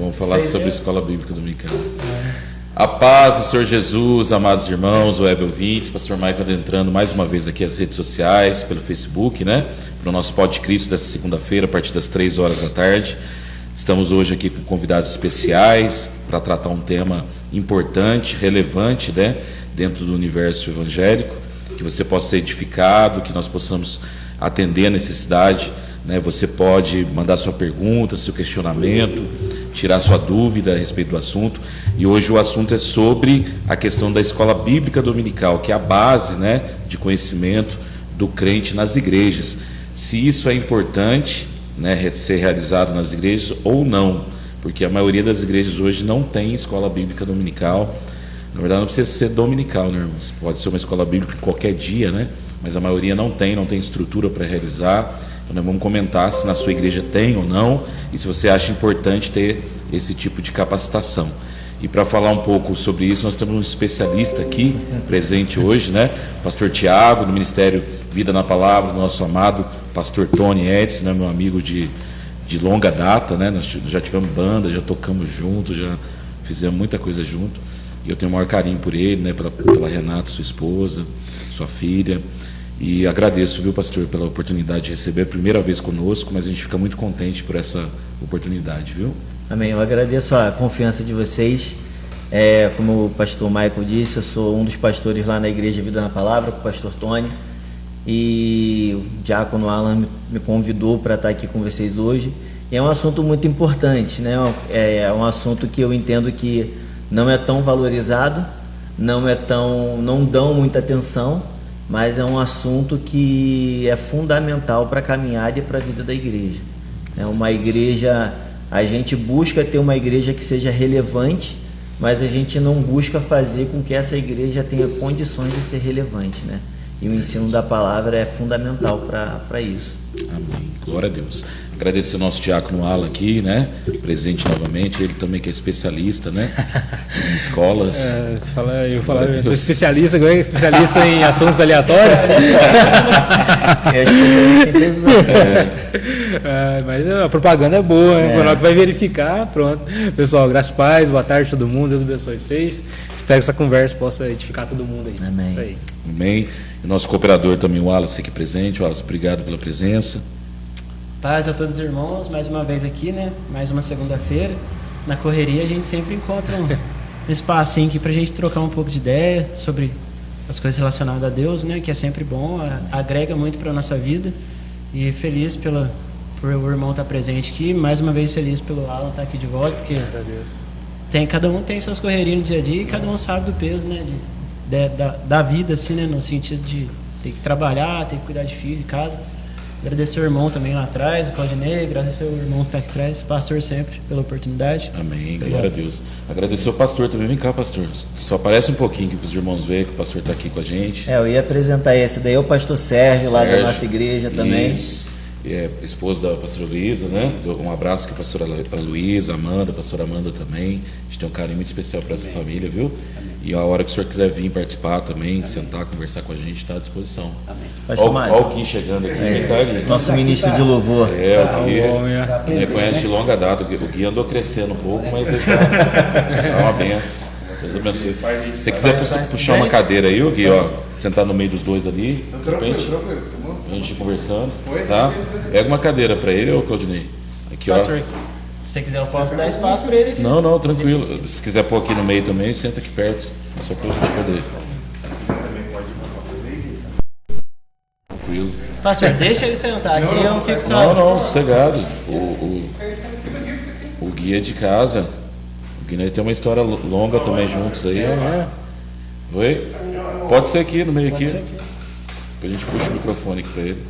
Vamos falar sobre a Escola Bíblica Dominical. A paz do Senhor Jesus, amados irmãos, web ouvintes, pastor Michael adentrando mais uma vez aqui as redes sociais, pelo Facebook, né? Para o nosso Pod de Cristo dessa segunda-feira, a partir das 3 horas da tarde. Estamos hoje aqui com convidados especiais para tratar um tema importante, relevante, né? Dentro do universo evangélico, que você possa ser edificado, que nós possamos atender a necessidade, né? Você pode mandar sua pergunta, seu questionamento, tirar sua dúvida a respeito do assunto. E hoje o assunto é sobre a questão da Escola Bíblica Dominical, que é a base, né, de conhecimento do crente nas igrejas. Se isso é importante, né, ser realizado nas igrejas ou não, porque a maioria das igrejas hoje não tem Escola Bíblica Dominical. Na verdade, não precisa ser dominical, né, irmãos? Pode ser uma escola bíblica qualquer dia, né? Mas a maioria não tem estrutura para realizar. Então nós vamos comentar se na sua igreja tem ou não, e se você acha importante ter esse tipo de capacitação. E para falar um pouco sobre isso, nós temos um especialista aqui, presente hoje, né? Pastor Tiago, do Ministério Vida na Palavra, do nosso amado pastor Tony Edson, né? Meu amigo de longa data, né? Nós já tivemos banda, já tocamos juntos, já fizemos muita coisa junto. E eu tenho o maior carinho por ele, né? Pela Renata, sua esposa, sua filha. E agradeço, viu, pastor, pela oportunidade de receber a primeira vez conosco, mas a gente fica muito contente por essa oportunidade, viu? Amém. Eu agradeço a confiança de vocês. Como o pastor Michael disse, eu sou um dos pastores lá na Igreja Vida na Palavra, com o pastor Tony. E o diácono Alan me convidou para estar aqui com vocês hoje. E é um assunto muito importante, né? É um assunto que eu entendo que não é tão valorizado, não dão muita atenção, mas é um assunto que é fundamental para a caminhada e para a vida da igreja. É uma igreja, a gente busca ter uma igreja que seja relevante, mas a gente não busca fazer com que essa igreja tenha condições de ser relevante, né? E o ensino da palavra é fundamental para isso. Amém. Glória a Deus. Agradecer o nosso diácono Alan aqui, né? Presente novamente, ele também que é especialista, né? Em escolas. Eu estou especialista em assuntos aleatórios. Mas a propaganda é boa, né? Quando vai verificar, pronto. Pessoal, graças a paz, boa tarde a todo mundo, Deus abençoe vocês. Espero que essa conversa possa edificar todo mundo aí. Amém. Isso aí. Amém. E o nosso cooperador também, o Wallace, aqui presente. Wallace, obrigado pela presença. Paz a todos os irmãos, mais uma vez aqui, né? Mais uma segunda-feira. Na correria a gente sempre encontra um espacinho aqui pra gente trocar um pouco de ideia sobre as coisas relacionadas a Deus, né? Que é sempre bom, agrega muito para nossa vida. E feliz por o irmão estar presente aqui. Mais uma vez feliz pelo Alan estar aqui de volta, porque cada um tem suas correrias no dia a dia e cada um sabe do peso, né? Da vida, assim, né? No sentido de ter que trabalhar, ter que cuidar de filho, de casa. Agradecer o irmão também lá atrás, o Claudinei, agradecer o irmão que está aqui atrás, o pastor sempre pela oportunidade. Amém, obrigado. Glória a Deus. Agradecer o pastor também. Vem cá, pastor. Só aparece um pouquinho que os irmãos veem que o pastor está aqui com a gente. Eu ia apresentar esse daí, é o pastor Sérgio, lá da nossa igreja também. Isso. Esposo da pastora Luísa, né? Um abraço aqui, pastora Luísa, Amanda, pastora Amanda também. A gente tem um carinho muito especial para essa família, viu? E a hora que o senhor quiser vir participar também, sentar, conversar com a gente, está à disposição. Olha o Gui chegando aqui. Nosso ministro de louvor. O Gui me conhece de longa data. O Gui andou crescendo um pouco, mas ele é uma benção. Deus abençoe. Se você quiser puxar uma cadeira aí, o Gui, ó, sentar no meio dos dois ali, de repente, a gente conversando, tá? Pega uma cadeira para ele, ô Claudinei. Aqui, ó. Se você quiser, eu posso dar espaço para ele aqui. Não, tranquilo. Se quiser pôr aqui no meio também, senta aqui perto. Só para a gente poder. Tranquilo. Pastor, deixa ele sentar aqui, eu não fico só. Não, sossegado. O Gui é de casa. O Gui tem uma história longa também juntos aí. Oi? Pode ser aqui, no meio aqui. Depois a gente puxa o microfone aqui para ele.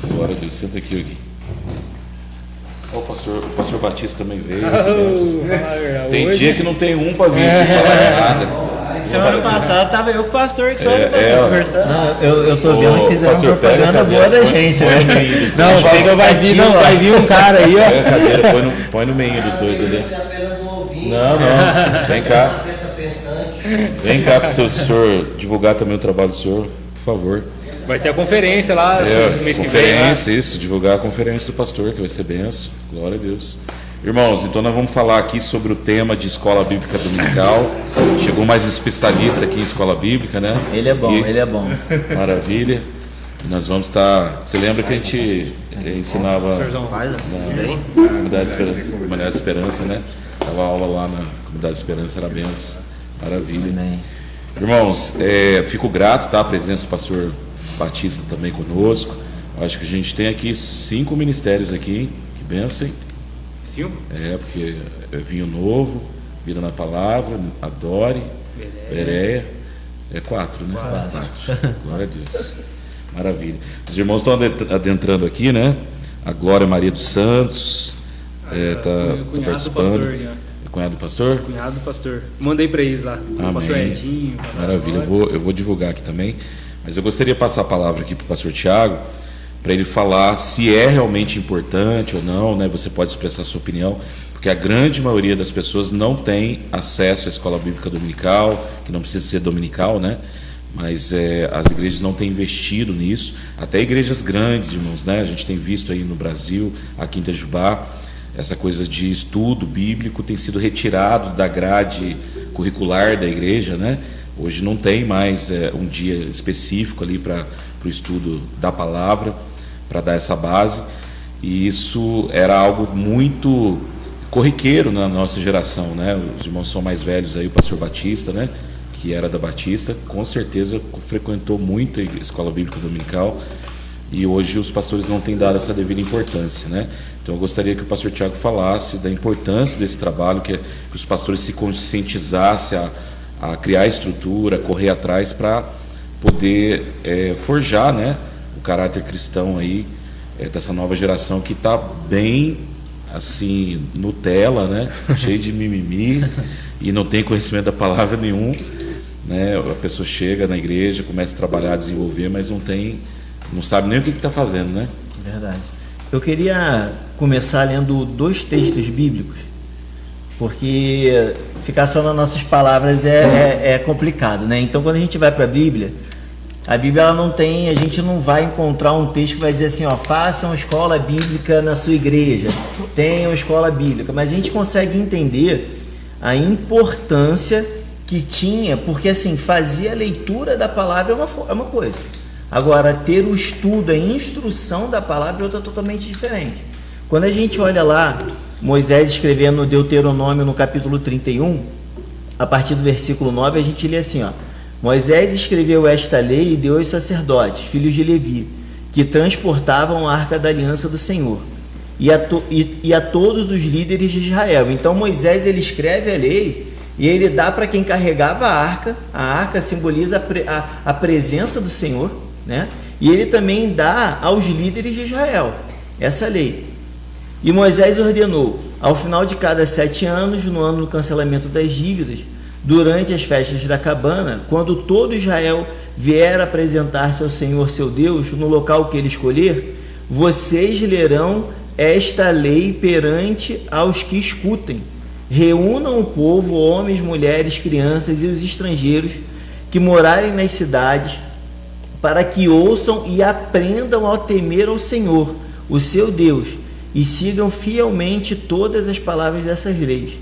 Glória a Deus, senta aqui, Gui. O pastor Batista também veio. Tem dia que não tem um para vir falar nada. Semana passada tava eu com o pastor que só conversando. Não, eu tô vendo que fizeram propaganda boa da gente, né? Não, o pastor vai vir um cara aí, ó. Cadeira, põe no meio dos dois ali. Não, vem cá. Vem cá para o senhor divulgar também o trabalho do senhor, por favor. Vai ter a conferência lá, mês que vem. Conferência, isso, divulgar a conferência do pastor, que vai ser benção. Glória a Deus. Irmãos, então nós vamos falar aqui sobre o tema de escola bíblica dominical. Chegou mais um especialista aqui em escola bíblica, né? Ele é bom, ele é bom. Maravilha. E nós vamos estar... Você lembra que a gente ensinava na Comunidade de Esperança, né? Dava aula lá na Comunidade de Esperança, era benção. Maravilha. Amém. Irmãos, fico grato, tá? A presença do pastor Batista também conosco. Acho que a gente tem aqui 5 ministérios aqui, hein? Que benção, hein? 5? Porque é Vinho Novo, Vida na Palavra, Adore, Bereia. 4, né? 4. Glória a Deus. Maravilha. Os irmãos estão adentrando aqui, né? A Glória Maria dos Santos tá participando. Cunhado do pastor? Cunhado do pastor. Mandei para eles lá. Amém. Pastor Edinho. Maravilha. Eu vou divulgar aqui também. Mas eu gostaria de passar a palavra aqui para o pastor Tiago, para ele falar se é realmente importante ou não, né? Você pode expressar a sua opinião, porque a grande maioria das pessoas não tem acesso à escola bíblica dominical, que não precisa ser dominical, né? Mas as igrejas não têm investido nisso, até igrejas grandes, irmãos, né? A gente tem visto aí no Brasil, aqui em Itajubá, essa coisa de estudo bíblico tem sido retirado da grade curricular da igreja, né? Hoje não tem mais um dia específico ali para o estudo da palavra, para dar essa base, e isso era algo muito corriqueiro na nossa geração, né? Os irmãos são mais velhos aí, o pastor Batista, né? Que era da Batista, com certeza frequentou muito a escola bíblica dominical, e hoje os pastores não têm dado essa devida importância, né? Então eu gostaria que o pastor Tiago falasse da importância desse trabalho, que os pastores se conscientizassem a criar estrutura, correr atrás para poder forjar, né, o caráter cristão aí dessa nova geração que está bem assim Nutella, né, cheio de mimimi e não tem conhecimento da palavra nenhum, né? A pessoa chega na igreja, começa a trabalhar, desenvolver, mas não sabe nem o que está fazendo, né? Verdade. Eu queria começar lendo 2 textos bíblicos, porque ficar só nas nossas palavras é complicado, né? Então, quando a gente vai para a Bíblia ela não tem, a gente não vai encontrar um texto que vai dizer assim, ó, façam escola bíblica na sua igreja, tenham escola bíblica, mas a gente consegue entender a importância que tinha, porque assim, fazer a leitura da palavra é uma coisa, agora ter o estudo, a instrução da palavra é outra totalmente diferente. Quando a gente olha lá, Moisés escrevendo no Deuteronômio no capítulo 31, a partir do versículo 9, a gente lê assim, ó: Moisés escreveu esta lei e deu aos sacerdotes, filhos de Levi, que transportavam a arca da aliança do Senhor, e a todos os líderes de Israel. Então Moisés ele escreve a lei e ele dá para quem carregava a arca simboliza a presença do Senhor, né? E ele também dá aos líderes de Israel essa lei. E Moisés ordenou, ao final de cada 7 anos, no ano do cancelamento das dívidas, durante as festas da cabana, quando todo Israel vier apresentar-se ao Senhor seu Deus, no local que ele escolher, vocês lerão esta lei perante aos que escutem. Reúnam o povo, homens, mulheres, crianças e os estrangeiros que morarem nas cidades, para que ouçam e aprendam a temer ao Senhor, o seu Deus, e sigam fielmente todas as palavras dessas leis.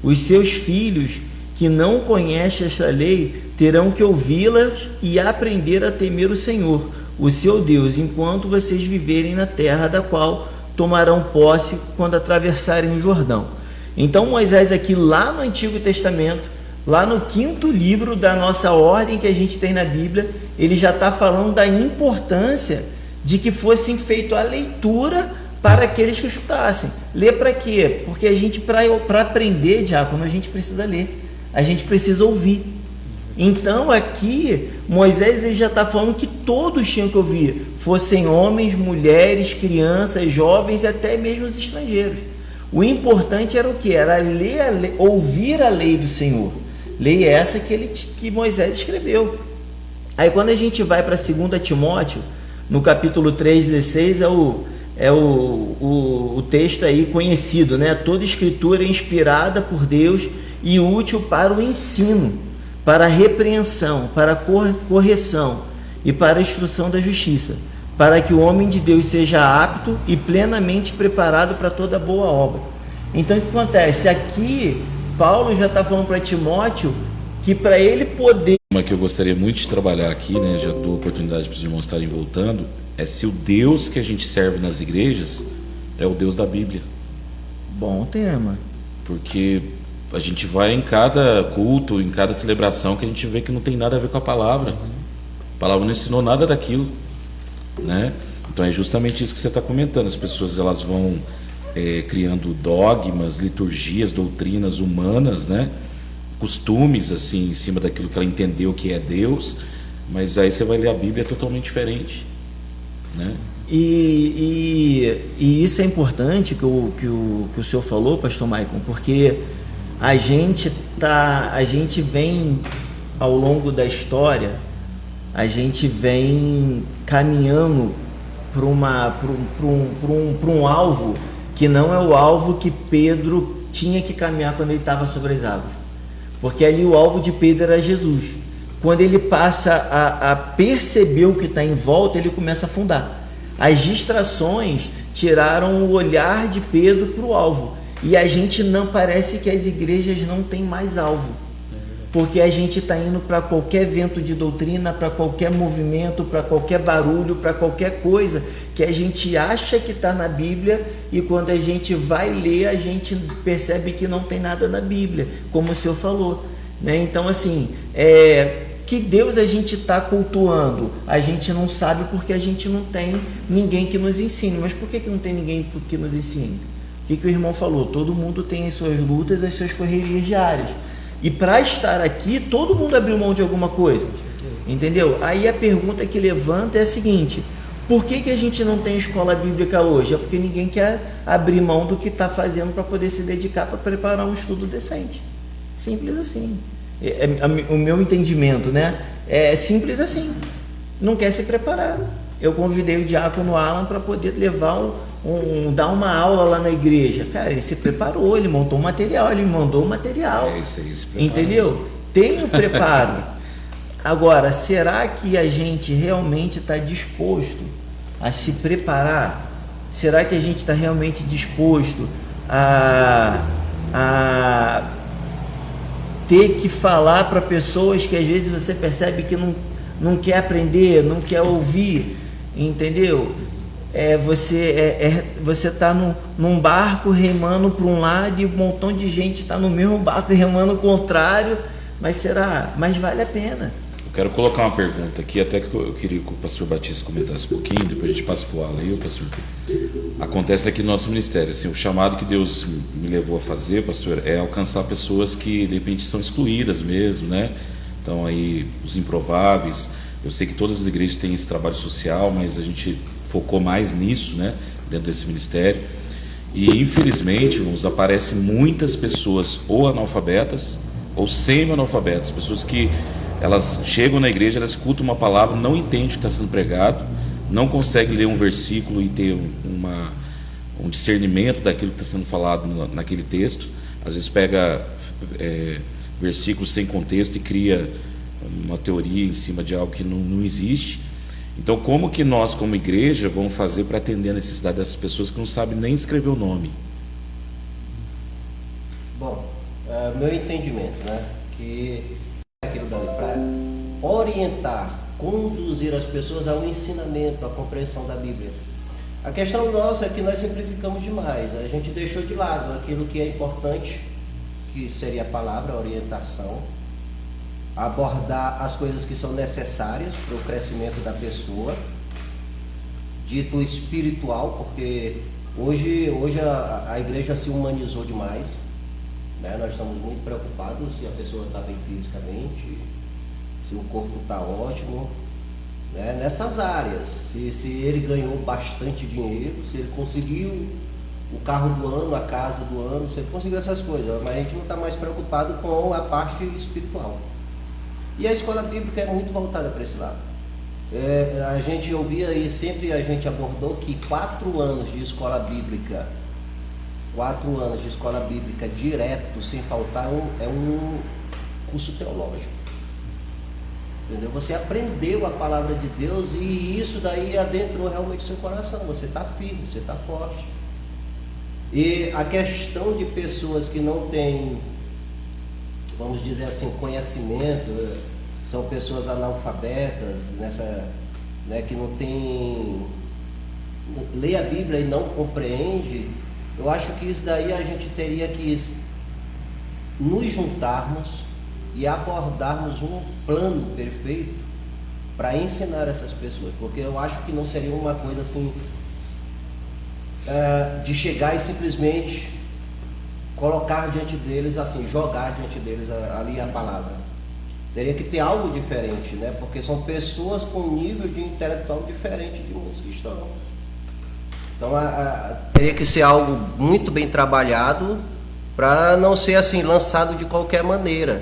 Os seus filhos que não conhecem esta lei terão que ouvi-las e aprender a temer o Senhor, o seu Deus, enquanto vocês viverem na terra da qual tomarão posse quando atravessarem o Jordão. Então Moisés aqui lá no Antigo Testamento, lá no 5º livro da nossa ordem que a gente tem na Bíblia, ele já está falando da importância de que fosse feita a leitura para aqueles que escutassem. Ler para quê? Porque a gente, para aprender, diácono, a gente precisa ler, a gente precisa ouvir. Então aqui Moisés ele já está falando que todos tinham que ouvir, fossem homens, mulheres, crianças, jovens e até mesmo os estrangeiros. O importante era o que? Era ouvir a lei do Senhor. Lei essa que Moisés escreveu. Aí quando a gente vai para 2 Timóteo, no capítulo 3,16, é o texto aí conhecido, né? Toda escritura é inspirada por Deus e útil para o ensino, para a repreensão, para a correção e para a instrução da justiça, para que o homem de Deus seja apto e plenamente preparado para toda boa obra. Então o que acontece? Aqui, Paulo já está falando para Timóteo que para ele poder... Uma que eu gostaria muito de trabalhar aqui, né, já dou oportunidade para os irmãos estarem voltando, é se o Deus que a gente serve nas igrejas é o Deus da Bíblia. Bom tema. Porque a gente vai em cada culto, em cada celebração, que a gente vê que não tem nada a ver com a palavra. A palavra não ensinou nada daquilo, né? Então é justamente isso que você está comentando. As pessoas elas vão criando dogmas, liturgias, doutrinas humanas, né? Costumes assim em cima daquilo que ela entendeu que é Deus, mas aí você vai ler a Bíblia, é totalmente diferente, né? E isso é importante que o senhor falou, pastor Maicon, porque a gente vem ao longo da história, a gente vem caminhando para um alvo que não é o alvo que Pedro tinha que caminhar quando ele estava sobre as águas, porque ali o alvo de Pedro era Jesus. Quando ele passa a perceber o que está em volta, ele começa a afundar. As distrações tiraram o olhar de Pedro para o alvo, e a gente não, parece que as igrejas não têm mais alvo, porque a gente está indo para qualquer vento de doutrina, para qualquer movimento, para qualquer barulho, para qualquer coisa que a gente acha que está na Bíblia, e quando a gente vai ler, a gente percebe que não tem nada na Bíblia, como o senhor falou, né? Então assim, que Deus a gente está cultuando? A gente não sabe, porque a gente não tem ninguém que nos ensine. Mas por que não tem ninguém que nos ensine? O que o irmão falou? Todo mundo tem as suas lutas, as suas correrias diárias. E para estar aqui, todo mundo abriu mão de alguma coisa. Entendeu? Aí a pergunta que levanta é a seguinte: por que a gente não tem escola bíblica hoje? É porque ninguém quer abrir mão do que está fazendo para poder se dedicar para preparar um estudo decente. Simples assim. O meu entendimento, né? É simples assim. Não quer se preparar. Eu convidei o diácono Alan para poder levar dar uma aula lá na igreja. Cara, ele se preparou, ele montou um material, ele me mandou o material. Isso aí, se prepara. Entendeu? Tem o preparo. Agora, será que a gente realmente está disposto a se preparar? Será que a gente está realmente disposto a ter que falar para pessoas que às vezes você percebe que não quer aprender, não quer ouvir, entendeu? Você está num barco remando para um lado e um montão de gente está no mesmo barco remando ao contrário, mas vale a pena. Eu quero colocar uma pergunta aqui, até que eu queria que o pastor Batista comentasse um pouquinho, depois a gente passa para o Alan aí, pastor. Acontece aqui no nosso ministério, assim, o chamado que Deus me levou a fazer, pastor, é alcançar pessoas que de repente são excluídas mesmo, né? Então aí os improváveis. Eu sei que todas as igrejas têm esse trabalho social, mas a gente focou mais nisso, né, dentro desse ministério. E infelizmente, irmãos, aparecem muitas pessoas ou analfabetas ou semi-analfabetas, pessoas que elas chegam na igreja, elas escutam uma palavra, não entendem o que está sendo pregado, não conseguem ler um versículo e ter um discernimento daquilo que está sendo falado naquele texto. Às vezes pega versículos sem contexto e cria uma teoria em cima de algo que não existe. Então, como que nós, como igreja, vamos fazer para atender a necessidade dessas pessoas que não sabem nem escrever o nome? Bom, meu entendimento, né, que aquilo dali para orientar, conduzir as pessoas ao ensinamento, à compreensão da Bíblia. A questão nossa é que nós simplificamos demais. A gente deixou de lado aquilo que é importante, que seria a palavra, a orientação, abordar as coisas que são necessárias para o crescimento da pessoa, dito espiritual, porque hoje a igreja se humanizou demais, né? Nós estamos muito preocupados se a pessoa está bem fisicamente, se o corpo está ótimo, né? Nessas áreas, se ele ganhou bastante dinheiro, se ele conseguiu o carro do ano, a casa do ano, se ele conseguiu essas coisas, mas a gente não está mais preocupado com a parte espiritual. E a escola bíblica é muito voltada para esse lado. A gente ouvia e sempre a gente abordou que 4 anos de escola bíblica, 4 anos de escola bíblica direto, sem faltar, é um curso teológico. Entendeu? Você aprendeu a palavra de Deus e isso daí adentrou realmente o seu coração. Você está firme, você está forte. E a questão de pessoas que não têm, vamos dizer assim, conhecimento, são pessoas analfabetas, que não tem, lê a Bíblia e não compreende, eu acho que isso daí a gente teria que nos juntarmos e abordarmos um plano perfeito para ensinar essas pessoas, porque eu acho que não seria uma coisa assim de chegar e simplesmente colocar diante deles, assim, jogar diante deles ali a palavra. Teria que ter algo diferente, né? Porque são pessoas com um nível de intelectual diferente de muitos que estão. Então teria que ser algo muito bem trabalhado para não ser assim lançado de qualquer maneira.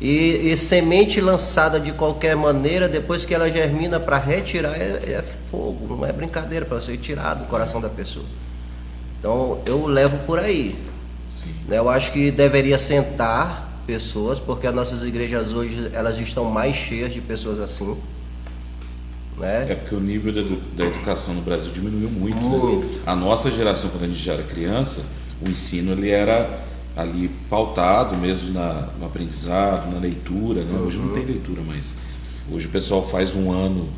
E semente lançada de qualquer maneira, depois que ela germina, para retirar é fogo, não é brincadeira, para você tirar do coração da pessoa. Então eu levo por aí. Né? Eu acho que deveria sentar pessoas, porque as nossas igrejas hoje elas estão mais cheias de pessoas assim. Né? É porque o nível da educação no Brasil diminuiu muito. Muito. Né? A nossa geração, quando a gente já era criança, o ensino ele era ali pautado mesmo no aprendizado, na leitura, né? Hoje não tem leitura, mas hoje o pessoal faz um ano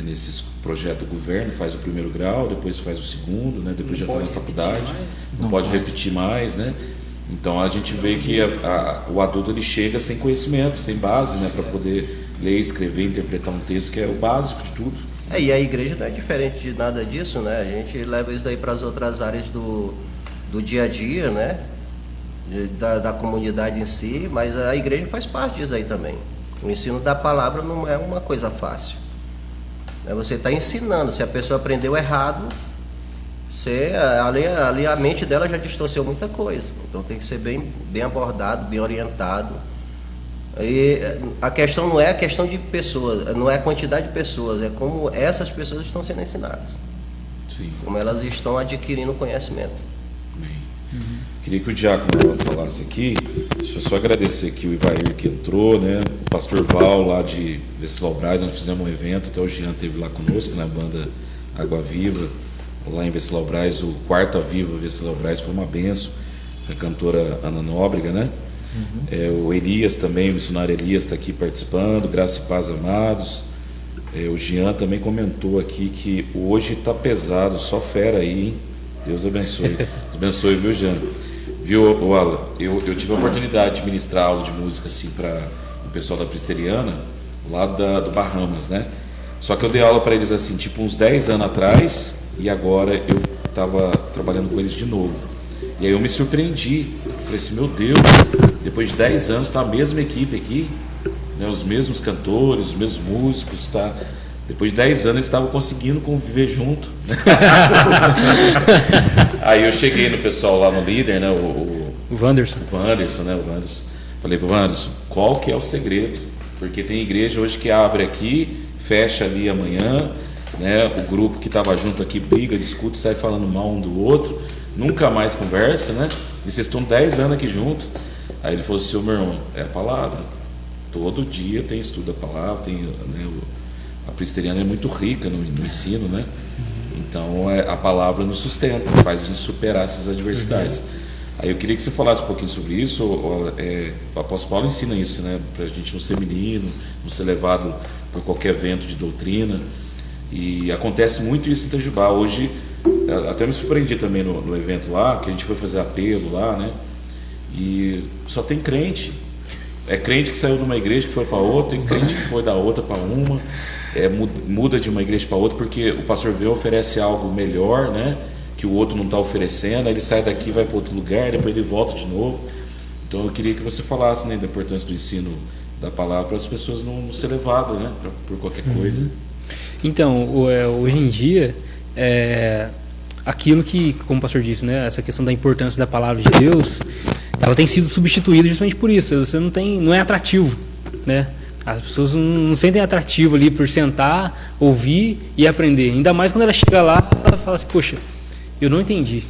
nesses projetos do governo, faz o primeiro grau, depois faz o segundo, né? Depois já está na faculdade, não pode repetir mais, né? Então a gente vê que o adulto ele chega sem conhecimento, sem base, né? Para poder ler, escrever, interpretar um texto, que é o básico de tudo. E a igreja não é diferente de nada disso, né? A gente leva isso daí para as outras áreas do dia a dia, né? Da comunidade em si, mas a igreja faz parte disso aí também. O ensino da palavra não é uma coisa fácil. Você está ensinando, se a pessoa aprendeu errado, ali a mente dela já distorceu muita coisa. Então tem que ser bem abordado, bem orientado. E a questão não é a questão de pessoas, não é a quantidade de pessoas, é como essas pessoas estão sendo ensinadas. Sim. Como elas estão adquirindo conhecimento. Queria que o diácono falasse aqui. Deixa eu só agradecer aqui o Ivair que entrou, né? O pastor Val lá de Venceslau Braz, nós fizemos um evento, até o Jean esteve lá conosco na banda Água Viva, lá em Venceslau Braz, o quarto Aviva Venceslau Braz foi uma benção, a cantora Ana Nóbrega, né? O Elias também, o missionário Elias está aqui participando, graça e paz amados. O Jean também comentou aqui que hoje está pesado, só fera aí, hein? Deus abençoe. Deus abençoe, viu, Jean? Viu, Alan? Eu tive a oportunidade de ministrar aula de música assim para o pessoal da Presteriana, lá do Bahamas, né? Só que eu dei aula para eles assim, tipo uns 10 anos atrás, e agora eu estava trabalhando com eles de novo. E aí eu me surpreendi. Eu falei assim, meu Deus, depois de 10 anos está a mesma equipe aqui, né? Os mesmos cantores, os mesmos músicos, tá? Depois de 10 anos eles estavam conseguindo conviver junto. Aí eu cheguei no pessoal lá no líder, né? O Wanderson. O Wanderson, né? O Wanderson. Falei pro Wanderson, qual que é o segredo? Porque tem igreja hoje que abre aqui, fecha ali amanhã, né? O grupo que estava junto aqui briga, discute, sai falando mal um do outro, nunca mais conversa, né? E vocês estão 10 anos aqui junto. Aí ele falou assim, meu irmão, é a palavra. Todo dia tem estudo da palavra, tem, né, a presteriana é muito rica no ensino, né? Então a palavra nos sustenta, faz a gente superar essas adversidades. Aí eu queria que você falasse um pouquinho sobre isso. O apóstolo Paulo ensina isso, né? Para a gente não ser menino, não ser levado por qualquer vento de doutrina. E acontece muito isso em Itajubá. Hoje, até me surpreendi também no evento lá, que a gente foi fazer apelo lá, né? E só tem crente. É crente que saiu de uma igreja que foi para outra, e crente que foi da outra para uma. Muda de uma igreja para outra porque o pastor vê oferece algo melhor, né? Que o outro não está oferecendo, aí ele sai daqui, vai para outro lugar, depois ele volta de novo. Então eu queria que você falasse, né, da importância do ensino da palavra para as pessoas não ser levadas, né, por qualquer coisa. Então, hoje em dia, aquilo que, como o pastor disse, né, essa questão da importância da palavra de Deus, ela tem sido substituída justamente por isso. Você não é atrativo, né? As pessoas não sentem atrativo ali por sentar, ouvir e aprender. Ainda mais quando ela chega lá, ela fala assim, poxa, eu não entendi.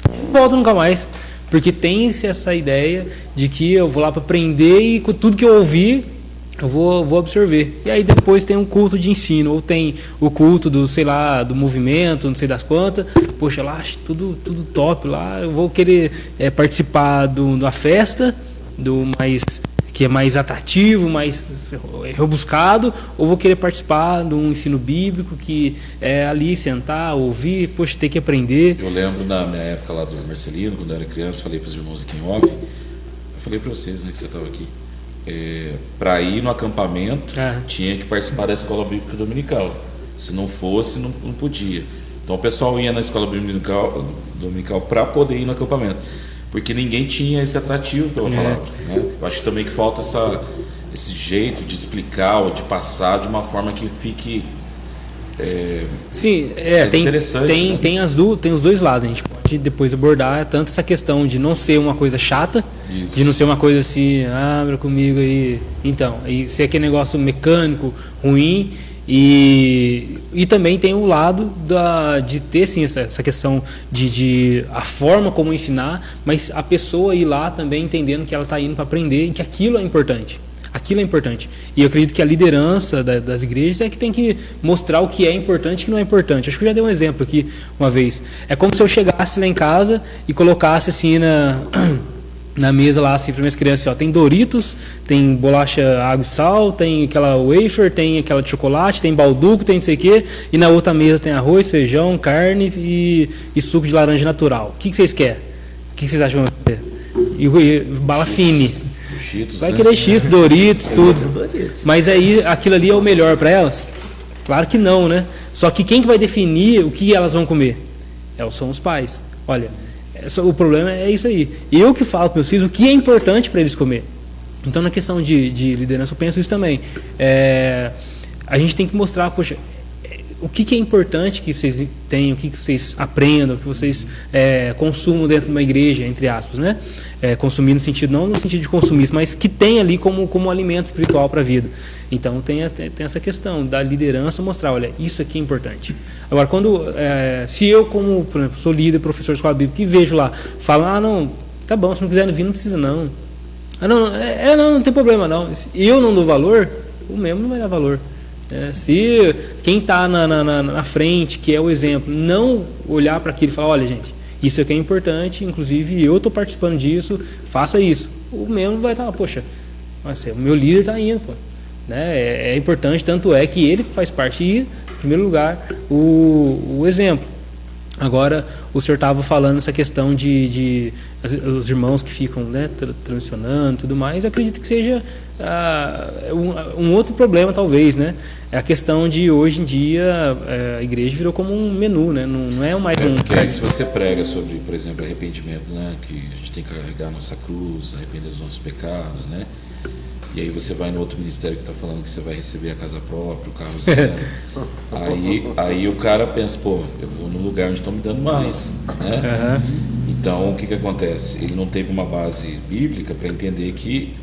Não volto nunca mais. Porque tem essa ideia de que eu vou lá para aprender e com tudo que eu ouvi, eu vou absorver. E aí depois tem um culto de ensino, ou tem o culto do, sei lá, do movimento, não sei das quantas. Poxa, lá, tudo top lá. Eu vou querer participar da festa, que é mais atrativo, mais rebuscado, ou vou querer participar de um ensino bíblico que é ali sentar, ouvir, poxa, ter que aprender. Eu lembro na minha época lá do Marcelino, quando eu era criança, falei para os irmãos aqui em off, eu falei para vocês, né, que você estava aqui, para ir no acampamento, tinha que participar da escola bíblica dominical. Se não fosse, não podia. Então o pessoal ia na escola dominical para poder ir no acampamento, porque ninguém tinha esse atrativo pela palavra, né? Eu acho também que falta esse jeito de explicar ou de passar de uma forma que fique sim, interessante, né? tem os dois lados. A gente pode depois abordar tanto essa questão de não ser uma coisa chata, Isso. de não ser uma coisa assim, abra comigo aí, então, e ser aquele negócio mecânico, ruim. E também tem o lado de ter sim, essa questão de a forma como ensinar, mas a pessoa ir lá também entendendo que ela está indo para aprender e que aquilo é importante. Aquilo é importante. E eu acredito que a liderança das igrejas é que tem que mostrar o que é importante e o que não é importante. Acho que eu já dei um exemplo aqui uma vez. É como se eu chegasse lá em casa e colocasse assim na mesa lá, assim, para minhas crianças, ó, tem Doritos, tem bolacha água e sal, tem aquela wafer, tem aquela de chocolate, tem balduco, tem não sei o quê, e na outra mesa tem arroz, feijão, carne e suco de laranja natural. O que vocês querem? O que vocês acham que vai fazer? E bala fine. Cheetos, vai né? querer Cheetos, Doritos, tudo. Mas aí, aquilo ali é o melhor para elas? Claro que não, né? Só que quem que vai definir o que elas vão comer? São os pais. Olha, o problema é isso aí. Eu que falo para meus filhos o que é importante para eles comer. Então, na questão de liderança, eu penso isso também. A gente tem que mostrar, poxa, o que é importante que vocês tenham, o que vocês aprendam, o que vocês consumam dentro de uma igreja, entre aspas, né? Consumir no sentido, não no sentido de consumir, mas que tem ali como alimento espiritual para a vida. Então tem essa questão da liderança mostrar, olha, isso aqui é importante. Agora, se eu, como, por exemplo, sou líder, professor de escola bíblica, e vejo lá, falo, não, tá bom, se não quiser vir, não precisa não. Não tem problema não. Se eu não dou valor, o mesmo não vai dar valor. Se quem está na frente, que é o exemplo, não olhar para aquilo e falar, olha gente, isso aqui é importante, inclusive eu estou participando disso, faça isso. O mesmo vai estar, poxa, o meu líder está indo, pô. Né? É importante, tanto é que ele faz parte, e, em primeiro lugar, o exemplo. Agora, o senhor estava falando essa questão de os irmãos que ficam, né, transicionando e tudo mais. Eu acredito que seja um outro problema, talvez, né? É a questão de, hoje em dia, a igreja virou como um menu, né? Não é mais um... Porque aí se você prega sobre, por exemplo, arrependimento, né? Que a gente tem que carregar a nossa cruz, arrepender dos nossos pecados, né? E aí você vai no outro ministério que está falando que você vai receber a casa própria, o carro zero. aí o cara pensa, pô, eu vou no lugar onde estão me dando mais, né? Então, o que acontece? Ele não teve uma base bíblica para entender que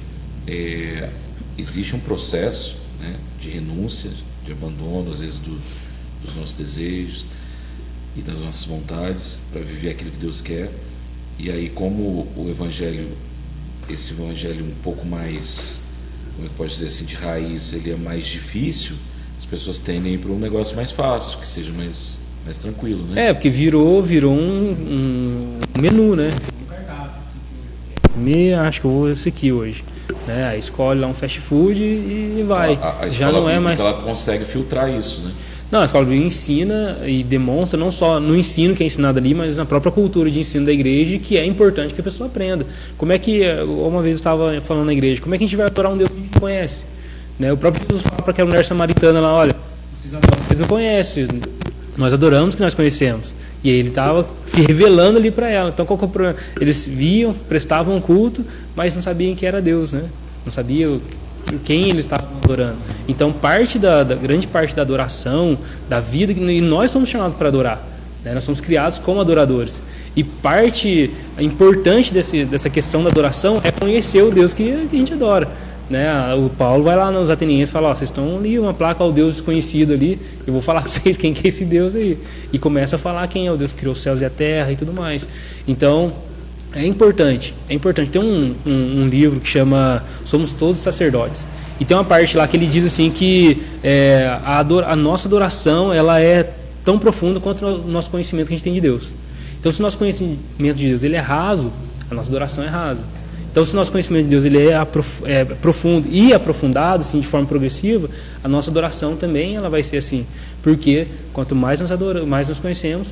existe um processo, né, de renúncia, de abandono, às vezes, dos nossos desejos e das nossas vontades para viver aquilo que Deus quer. E aí, como o evangelho, esse evangelho um pouco mais, como é que pode dizer assim, de raiz, ele é mais difícil, as pessoas tendem a ir para um negócio mais fácil, que seja mais tranquilo, né? Porque virou um menu, né? Acho que eu vou esse aqui hoje. Né? Aí escolhe lá um fast food e vai. A já não é mais. Ela consegue filtrar isso, né? Não, a escola bíblica ensina e demonstra não só no ensino que é ensinado ali, mas na própria cultura de ensino da igreja, que é importante que a pessoa aprenda. Como é que, uma vez eu estava falando na igreja, como é que a gente vai adorar um Deus que a gente não conhece? Né? O próprio Jesus fala para aquela mulher samaritana lá, olha, vocês não conhecem, nós adoramos que nós conhecemos. E ele estava se revelando ali para ela. Então, qual que é o problema? Eles viam, prestavam culto, mas não sabiam que era Deus, né? Não sabiam quem eles estavam adorando. Então, grande parte da adoração, da vida, e nós somos chamados para adorar. Né? Nós somos criados como adoradores. E parte importante dessa questão da adoração é conhecer o Deus que a gente adora. Né? O Paulo vai lá nos Atenienses e fala, vocês estão ali, uma placa ao Deus desconhecido ali, eu vou falar para vocês quem que é esse Deus aí. E começa a falar quem é o Deus que criou os céus e a terra e tudo mais. Então, É importante. Tem um livro que chama Somos Todos Sacerdotes. E tem uma parte lá que ele diz assim que a nossa adoração ela é tão profunda quanto o nosso conhecimento que a gente tem de Deus. Então, se o nosso conhecimento de Deus ele é raso, a nossa adoração é rasa. Então, se o nosso conhecimento de Deus ele é profundo e aprofundado, assim, de forma progressiva, a nossa adoração também ela vai ser assim. Porque quanto mais nós conhecemos,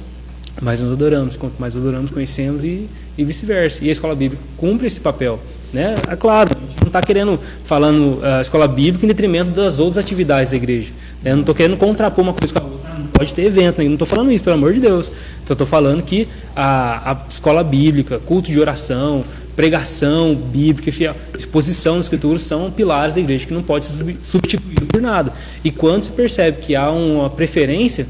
mais nós adoramos. Quanto mais adoramos, conhecemos e vice-versa. E a escola bíblica cumpre esse papel. Né? É claro, a gente não está falando a escola bíblica em detrimento das outras atividades da igreja. Né? Eu não estou querendo contrapor uma coisa com a outra. Não pode ter evento, não estou falando isso, pelo amor de Deus. Então, estou falando que a escola bíblica, culto de oração, pregação bíblica, exposição das escrituras são pilares da igreja que não pode ser substituído por nada. E quando se percebe que há uma preferência,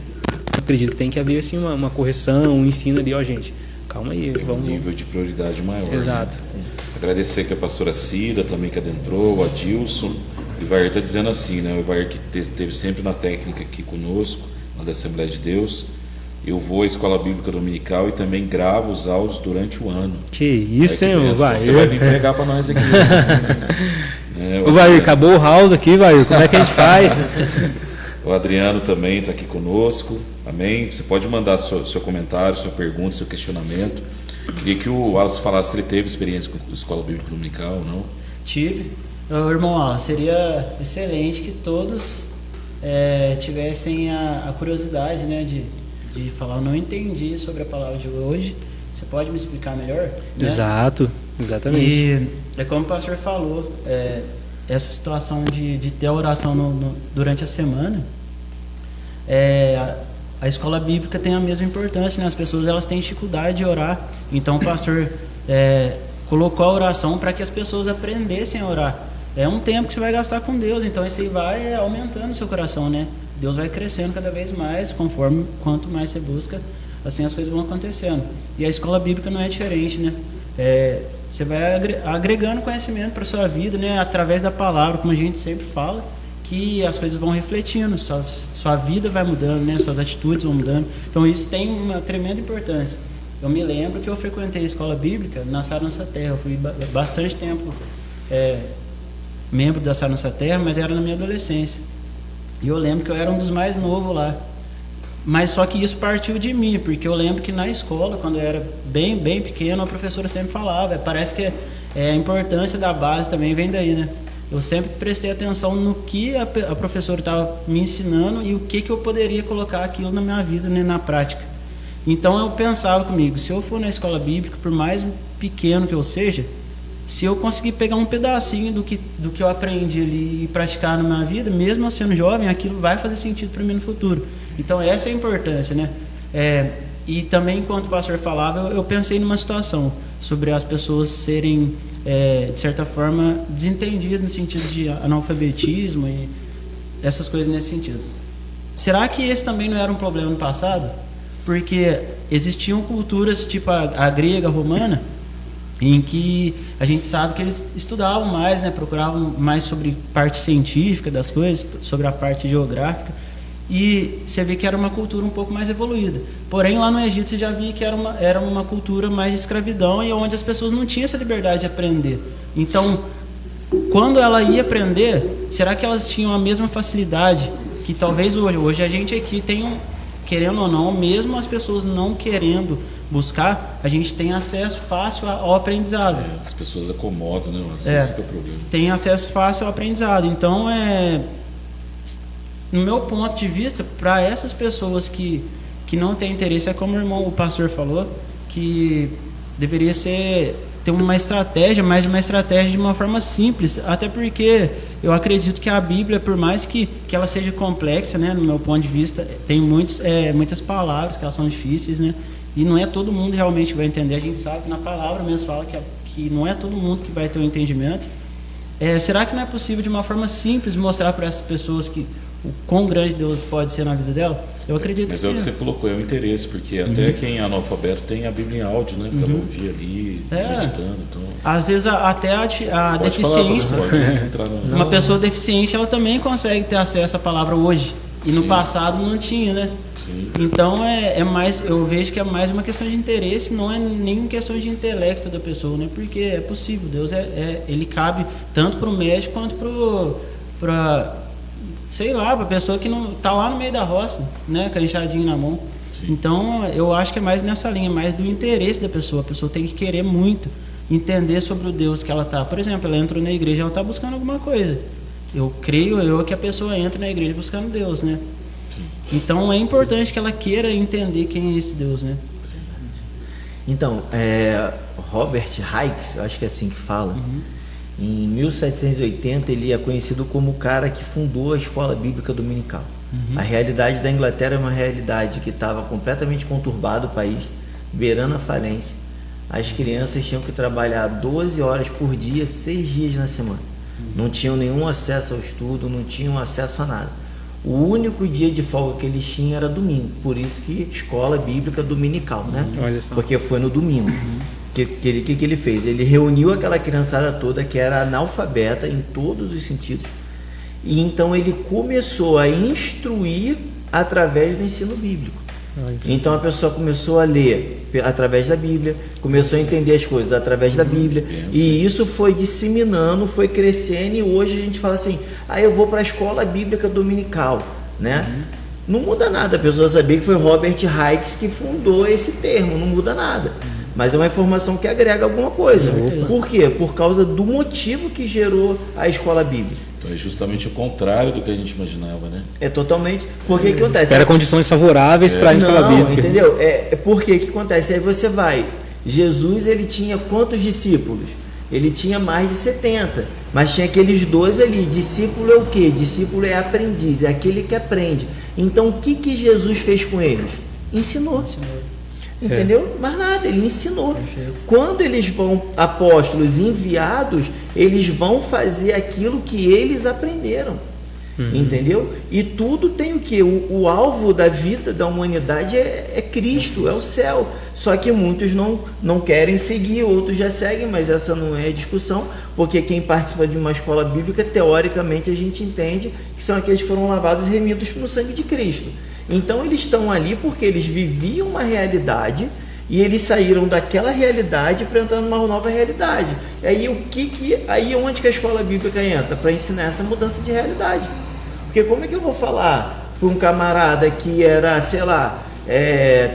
acredito que tem que haver assim, uma correção, um ensino ali, gente. Calma aí, vamos. Um nível de prioridade maior. Exato. Né? Agradecer que a pastora Cida também que adentrou, o Adilson. O Ivair está dizendo assim, né? O Ivair que esteve sempre na técnica aqui conosco, na da Assembleia de Deus. Eu vou à Escola Bíblica Dominical e também gravo os áudios durante o ano. Que isso, hein, Ivair? Você vai vir pregar para nós aqui. Ivair, acabou o house aqui, Ivair. Como é que a gente faz? O Adriano também está aqui conosco. Amém? Você pode mandar seu comentário, sua pergunta, seu questionamento. Queria que o Wallace falasse se ele teve experiência com a Escola Bíblica Dominical ou não. Tive. Irmão Wallace, seria excelente que todos tivessem a curiosidade, né, de falar, eu não entendi sobre a palavra de hoje, você pode me explicar melhor? Né? Exato, exatamente. E é como o pastor falou, essa situação de ter a oração durante a semana, a escola bíblica tem a mesma importância, né? As pessoas elas têm dificuldade de orar, então o pastor colocou a oração para que as pessoas aprendessem a orar. É um tempo que você vai gastar com Deus, então isso aí vai aumentando o seu coração, né? Deus vai crescendo cada vez mais, quanto mais você busca, assim as coisas vão acontecendo. E a escola bíblica não é diferente, né? Você vai agregando conhecimento para a sua vida, né? Através da palavra, como a gente sempre fala, que as coisas vão refletindo, sua vida vai mudando, né? Suas atitudes vão mudando. Então isso tem uma tremenda importância. Eu me lembro que eu frequentei a escola bíblica na Sara Nossa Terra, eu fui bastante tempo membro da Sara Nossa Terra, mas era na minha adolescência. E eu lembro que eu era um dos mais novos lá. Mas só que isso partiu de mim, porque eu lembro que na escola, quando eu era bem, bem pequeno, a professora sempre falava, parece que a importância da base também vem daí, né? Eu sempre prestei atenção no que a professora estava me ensinando e o que eu poderia colocar aquilo na minha vida, né, na prática. Então eu pensava comigo, se eu for na escola bíblica, por mais pequeno que eu seja, se eu conseguir pegar um pedacinho do que eu aprendi ali e praticar na minha vida, mesmo eu sendo jovem, aquilo vai fazer sentido para mim no futuro. Então essa é a importância, né? E também, enquanto o pastor falava, eu pensei numa situação sobre as pessoas serem, de certa forma, desentendidas no sentido de analfabetismo e essas coisas nesse sentido. Será que esse também não era um problema no passado? Porque existiam culturas tipo a grega, a romana, em que a gente sabe que eles estudavam mais, né, procuravam mais sobre parte científica das coisas, sobre a parte geográfica, e você vê que era uma cultura um pouco mais evoluída. Porém, lá no Egito você já via que era uma cultura mais de escravidão e onde as pessoas não tinham essa liberdade de aprender. Então, quando ela ia aprender, será que elas tinham a mesma facilidade que talvez hoje? Hoje a gente aqui tem querendo ou não, mesmo as pessoas não querendo buscar, a gente tem acesso fácil ao aprendizado. As pessoas acomodam, né? Esse é o problema. Tem acesso fácil ao aprendizado. Então, no meu ponto de vista, para essas pessoas que não têm interesse, é como o pastor falou, que deveria ter uma estratégia, mas uma estratégia de uma forma simples, até porque eu acredito que a Bíblia, por mais que ela seja complexa, né, no meu ponto de vista, tem muitas palavras que elas são difíceis, né, e não é todo mundo realmente que vai entender. A gente sabe que na palavra mesmo fala que não é todo mundo que vai ter o entendimento. Será que não é possível de uma forma simples mostrar para essas pessoas o quão grande Deus pode ser na vida dela? Eu acredito que sim. Mas é o que você colocou, é o interesse, porque até quem é analfabeto tem a Bíblia em áudio, né? Para ouvir ali, meditando. Então... Às vezes até a deficiência. Falar, uma pessoa deficiente, ela também consegue ter acesso à palavra hoje. E no Sim. passado não tinha, né? Sim. Então é mais, eu vejo que é mais uma questão de interesse, não é nem questão de intelecto da pessoa, né? Porque é possível, Deus ele cabe tanto para o médico quanto para sei lá, para a pessoa que não tá lá no meio da roça, né? Com a enxadinha na mão. Sim. Então eu acho que é mais nessa linha, mais do interesse da pessoa. A pessoa tem que querer muito entender sobre o Deus que ela tá. Por exemplo, ela entrou na igreja, ela tá buscando alguma coisa. Eu creio que a pessoa entra na igreja buscando Deus, né? Então é importante que ela queira entender quem é esse Deus, né? Então, Robert Hicks, eu acho que é assim que fala, em 1780 ele é conhecido como o cara que fundou a escola bíblica dominical. A realidade da Inglaterra é uma realidade que estava completamente conturbado o país, beirando a falência. As crianças tinham que trabalhar 12 horas por dia, 6 dias na semana. Não tinham nenhum acesso ao estudo, não tinham acesso a nada. O único dia de folga que eles tinham era domingo, por isso que escola bíblica dominical, né? Olha só. Porque foi no domingo. O que ele fez? Ele reuniu aquela criançada toda que era analfabeta em todos os sentidos, e então ele começou a instruir através do ensino bíblico. Então a pessoa começou a ler através da Bíblia, começou a entender as coisas através da Bíblia, e isso foi disseminando, foi crescendo, e hoje a gente fala assim, eu vou para a escola bíblica dominical, né? Não muda nada, a pessoa sabia que foi Robert Hicks que fundou esse termo, não muda nada, mas é uma informação que agrega alguma coisa. Por quê? Por causa do motivo que gerou a escola bíblica. Então é justamente o contrário do que a gente imaginava, né? É totalmente. Porque que acontece? Espera condições favoráveis para a escola Não, bíblica. entendeu? Porque que acontece? Aí você vai. Jesus, ele tinha quantos discípulos? Ele tinha mais de 70. Mas tinha aqueles 12 ali. Discípulo é o quê? Discípulo é aprendiz, é aquele que aprende. Então o que Jesus fez com eles? Ensinou. Entendeu? Mas nada, ele ensinou. Quando eles vão, apóstolos enviados, eles vão fazer aquilo que eles aprenderam. Entendeu? E tudo tem o que? O alvo da vida da humanidade é Cristo, é o céu. Só que muitos não querem seguir, outros já seguem, mas essa não é a discussão, porque quem participa de uma escola bíblica, teoricamente a gente entende que são aqueles que foram lavados e remidos no sangue de Cristo. Então eles estão ali porque eles viviam uma realidade e eles saíram daquela realidade para entrar numa nova realidade. Aí aí onde que a escola bíblica entra? Para ensinar essa mudança de realidade. Porque como é que eu vou falar para um camarada que era, sei lá,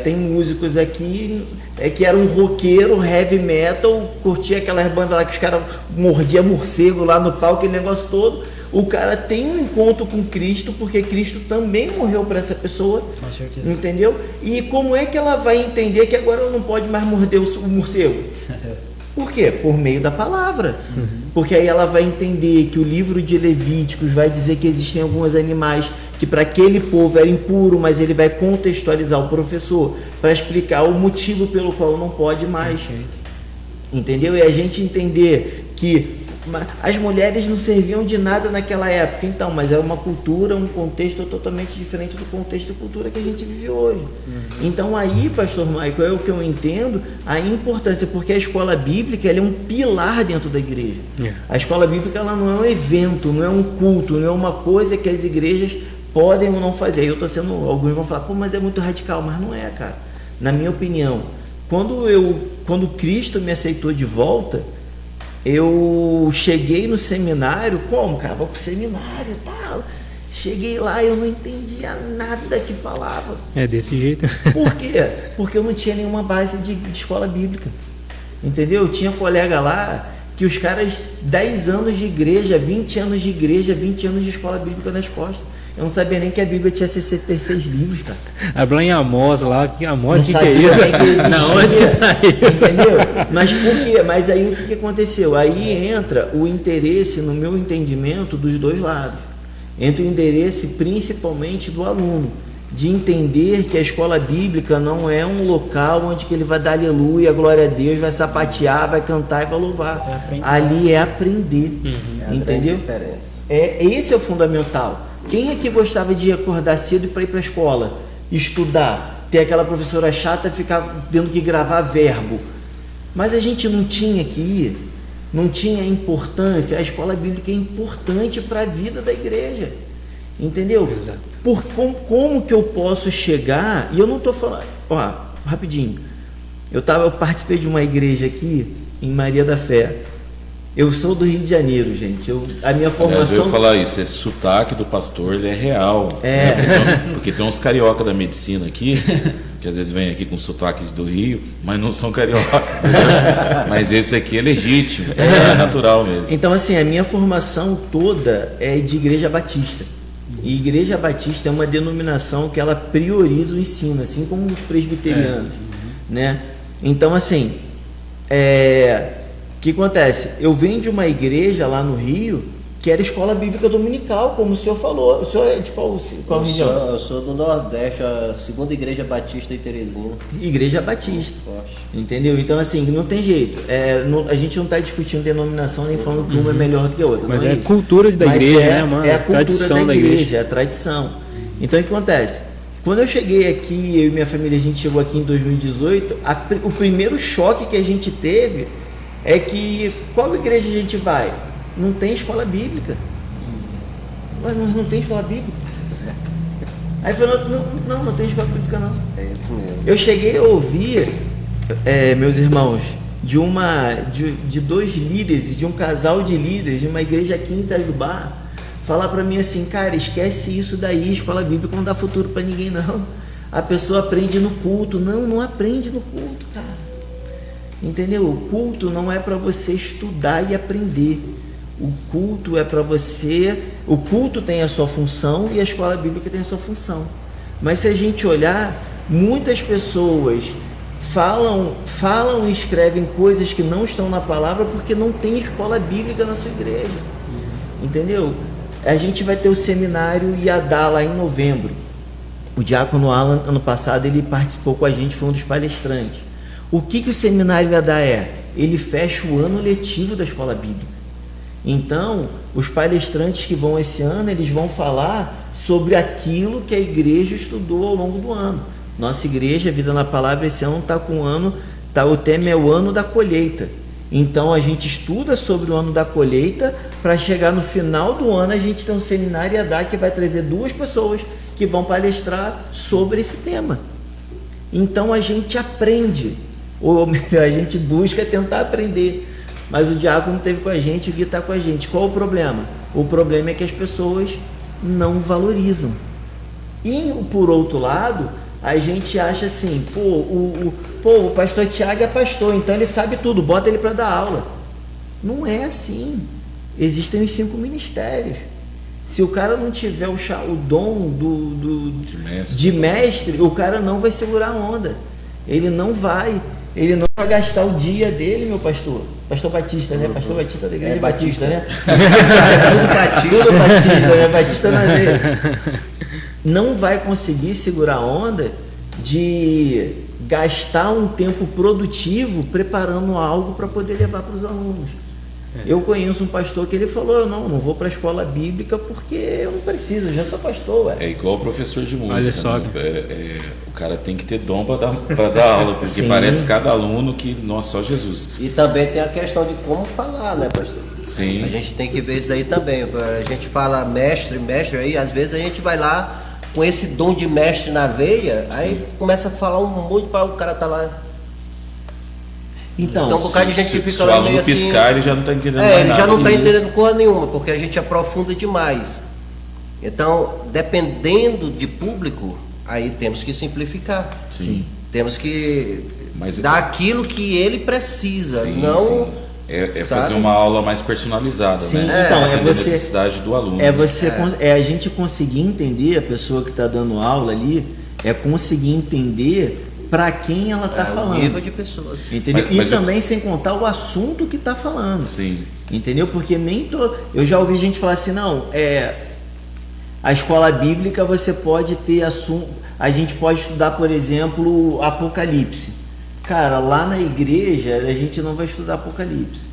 tem músicos aqui que era um roqueiro, heavy metal, curtia aquelas bandas lá que os caras mordiam morcego lá no palco, aquele negócio todo. O cara tem um encontro com Cristo, porque Cristo também morreu para essa pessoa, Com certeza. entendeu? E como é que ela vai entender que agora ela não pode mais morder o morcego? Por quê? Por meio da palavra. Porque aí ela vai entender que o livro de Levíticos vai dizer que existem alguns animais que para aquele povo era impuro, mas ele vai contextualizar o professor para explicar o motivo pelo qual não pode mais. Entendeu? E a gente entender que as mulheres não serviam de nada naquela época, então, mas é uma cultura, um contexto totalmente diferente do contexto e cultura que a gente vive hoje. Então aí, pastor Michael, é o que eu entendo a importância, porque a escola bíblica ela é um pilar dentro da igreja. A escola bíblica ela não é um evento, não é um culto, não é uma coisa que as igrejas podem ou não fazer. Aí alguns vão falar, mas é muito radical, mas não é, cara. Na minha opinião, quando Cristo me aceitou de volta, eu cheguei no seminário, como, cara? Vou pro seminário e tal. Cheguei lá e eu não entendia nada que falava. É desse jeito. Por quê? Porque eu não tinha nenhuma base de escola bíblica. Entendeu? Eu tinha colega lá que os caras, 10 anos de igreja, 20 anos de igreja, 20 anos de escola bíblica nas costas. Eu não sabia nem que a Bíblia tinha 66 livros, cara. Abra em Amós lá, que Amós, Não que sabia é isso? nem que existia. Não, onde que tá isso? Entendeu? Mas por quê? Mas aí o que aconteceu? Aí entra o interesse, no meu entendimento, dos dois lados. Entra o interesse principalmente do aluno, de entender que a escola bíblica não é um local onde que ele vai dar aleluia, glória a Deus, vai sapatear, vai cantar e vai louvar. Ali é aprender. Entendeu? Esse é o fundamental. Quem aqui gostava de acordar cedo para ir para a escola, estudar, ter aquela professora chata, ficar tendo que gravar verbo? Mas a gente não tinha que ir, não tinha importância. A escola bíblica é importante para a vida da igreja. Entendeu? Exato. Como que eu posso chegar, e eu não estou falando, ó, rapidinho, eu participei de uma igreja aqui em Maria da Fé. Eu sou do Rio de Janeiro, gente. A minha formação... Eu ia falar isso, esse sotaque do pastor, ele é real. Né? Porque tem uns carioca da medicina aqui, que às vezes vem aqui com sotaque do Rio, mas não são carioca. Mas esse aqui é legítimo, é natural mesmo. Então, assim, a minha formação toda é de Igreja Batista. E Igreja Batista é uma denominação que ela prioriza o ensino, assim como os presbiterianos, né? Então, assim, o que acontece? Eu venho de uma igreja lá no Rio que era escola bíblica dominical, como o senhor falou. O senhor é de qual região? Eu sou do Nordeste, a segunda igreja batista em Teresina. Igreja Batista. Entendeu? Então, assim, não tem jeito. A gente não está discutindo denominação nem falando que uma é melhor do que a outra. Mas não é isso. cultura da igreja, né, mano? É a cultura tradição da igreja, é a tradição. Então, o que acontece? Quando eu cheguei aqui, eu e minha família, a gente chegou aqui em 2018, o primeiro choque que a gente teve é que, qual igreja a gente vai? Não tem escola bíblica. Mas não tem escola bíblica. Aí falou, não tem escola bíblica não. É isso mesmo. Eu cheguei a ouvir, meus irmãos, de dois líderes, de um casal de líderes, de uma igreja aqui em Itajubá, falar para mim assim, cara, esquece isso daí, escola bíblica não dá futuro para ninguém não. A pessoa aprende no culto. Não aprende no culto, cara. Entendeu? O culto não é para você estudar e aprender. O culto é para você... O culto tem a sua função e a escola bíblica tem a sua função. Mas se a gente olhar, muitas pessoas falam e escrevem coisas que não estão na palavra porque não tem escola bíblica na sua igreja. Entendeu? A gente vai ter o seminário Iadá lá em novembro. O diácono Alan, ano passado, ele participou com a gente, foi um dos palestrantes. O que o seminário Iadá é? Ele fecha o ano letivo da escola bíblica. Então, os palestrantes que vão esse ano, eles vão falar sobre aquilo que a igreja estudou ao longo do ano. Nossa igreja, Vida na Palavra, esse ano está com o tema é o ano da colheita. Então, a gente estuda sobre o ano da colheita, para chegar no final do ano, a gente tem um seminário Iadá que vai trazer 2 pessoas que vão palestrar sobre esse tema. Então, a gente aprende, ou melhor, a gente busca tentar aprender. Mas o diácono esteve com a gente, o Gui está com a gente. Qual o problema? O problema é que as pessoas não valorizam. E, por outro lado, a gente acha assim, o pastor Tiago é pastor, então ele sabe tudo, bota ele para dar aula. Não é assim. Existem os 5 ministérios. Se o cara não tiver o dom de mestre, o cara não vai segurar a onda. Ele não vai gastar o dia dele, meu pastor. Pastor Batista, né? Pastor Batista da igreja Batista, né? Tudo Batista, né? Batista na veia. Não vai conseguir segurar a onda de gastar um tempo produtivo preparando algo para poder levar para os alunos. Eu conheço um pastor que ele falou, eu não vou para a escola bíblica porque eu não preciso, eu já sou pastor. Ué. É igual o professor de música. Olha só. Né? O cara tem que ter dom para dar aula, porque Sim. parece cada aluno que, nossa, só Jesus. E também tem a questão de como falar, né, pastor? Sim. A gente tem que ver isso daí também. A gente fala mestre, aí às vezes a gente vai lá com esse dom de mestre na veia, aí começa a falar um monte para o cara tá lá. Então, um bocado de gente fica se o lá aluno meio piscar, assim, ele já não está entendendo mais ele nada. já não está entendendo coisa nenhuma, porque a gente aprofunda demais. Então, dependendo de público, aí temos que simplificar. Sim. Temos que dar aquilo que ele precisa, sim, não... Sim. É fazer uma aula mais personalizada, sim, né? então, a necessidade do aluno. É a gente conseguir entender a pessoa que está dando aula ali, é conseguir entender para quem ela está falando. O nível de pessoas. Entendeu? Mas também sem contar o assunto que está falando. Sim. Entendeu? Porque nem todo... Eu já ouvi gente falar assim, a escola bíblica você pode ter assunto... A gente pode estudar, por exemplo, Apocalipse. Cara, lá na igreja a gente não vai estudar Apocalipse.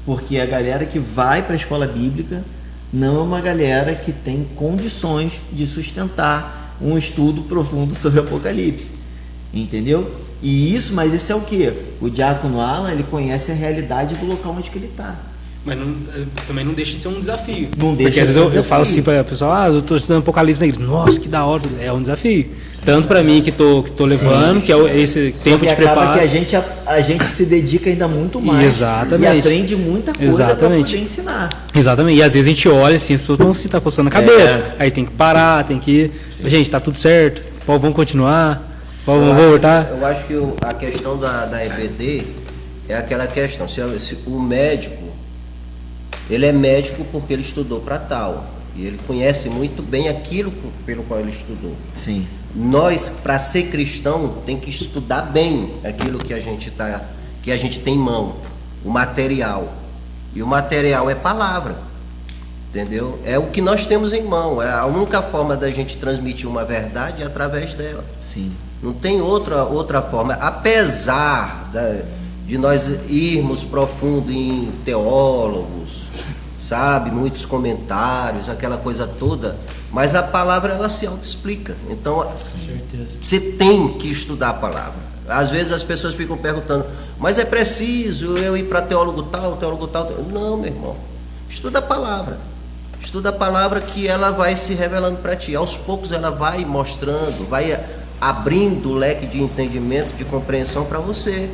Porque a galera que vai para a escola bíblica não é uma galera que tem condições de sustentar um estudo profundo sobre Apocalipse. Entendeu? Mas isso é o que? O diácono Alan, ele conhece a realidade do local onde que ele está. Mas também não deixa de ser um desafio. Não deixa Porque às de vezes ser um eu falo desafio. assim para o pessoal, eu estou estudando Apocalipse na igreja. Nossa, que da hora. É um desafio. Tanto para mim que tô levando, que é esse tempo Porque de acaba preparo. que a gente se dedica ainda muito mais. Exatamente. E aprende muita coisa para Exatamente. poder ensinar. Exatamente. E às vezes a gente olha assim, as pessoas estão se coçando a cabeça. Aí tem que parar, tem que. Gente, tá tudo certo. Pô, vamos continuar. Pô, vamos voltar. Eu acho que a questão da EBD é aquela questão. Se o médico, ele é médico porque ele estudou para tal. E ele conhece muito bem aquilo pelo qual ele estudou. Sim. Nós, para ser cristão, tem que estudar bem aquilo que a gente tem em mão, o material. E o material é palavra, entendeu? É o que nós temos em mão. É a única forma da gente transmitir uma verdade é através dela. Sim. Não tem outra forma. Apesar de nós irmos profundo em teólogos, sabe, muitos comentários, aquela coisa toda, mas a palavra ela se autoexplica. Então, você tem que estudar a palavra. Às vezes as pessoas ficam perguntando, mas é preciso eu ir para teólogo tal? Não, meu irmão. Estuda a palavra. Estuda a palavra que ela vai se revelando para ti. Aos poucos ela vai mostrando, vai abrindo o leque de entendimento, de compreensão para você.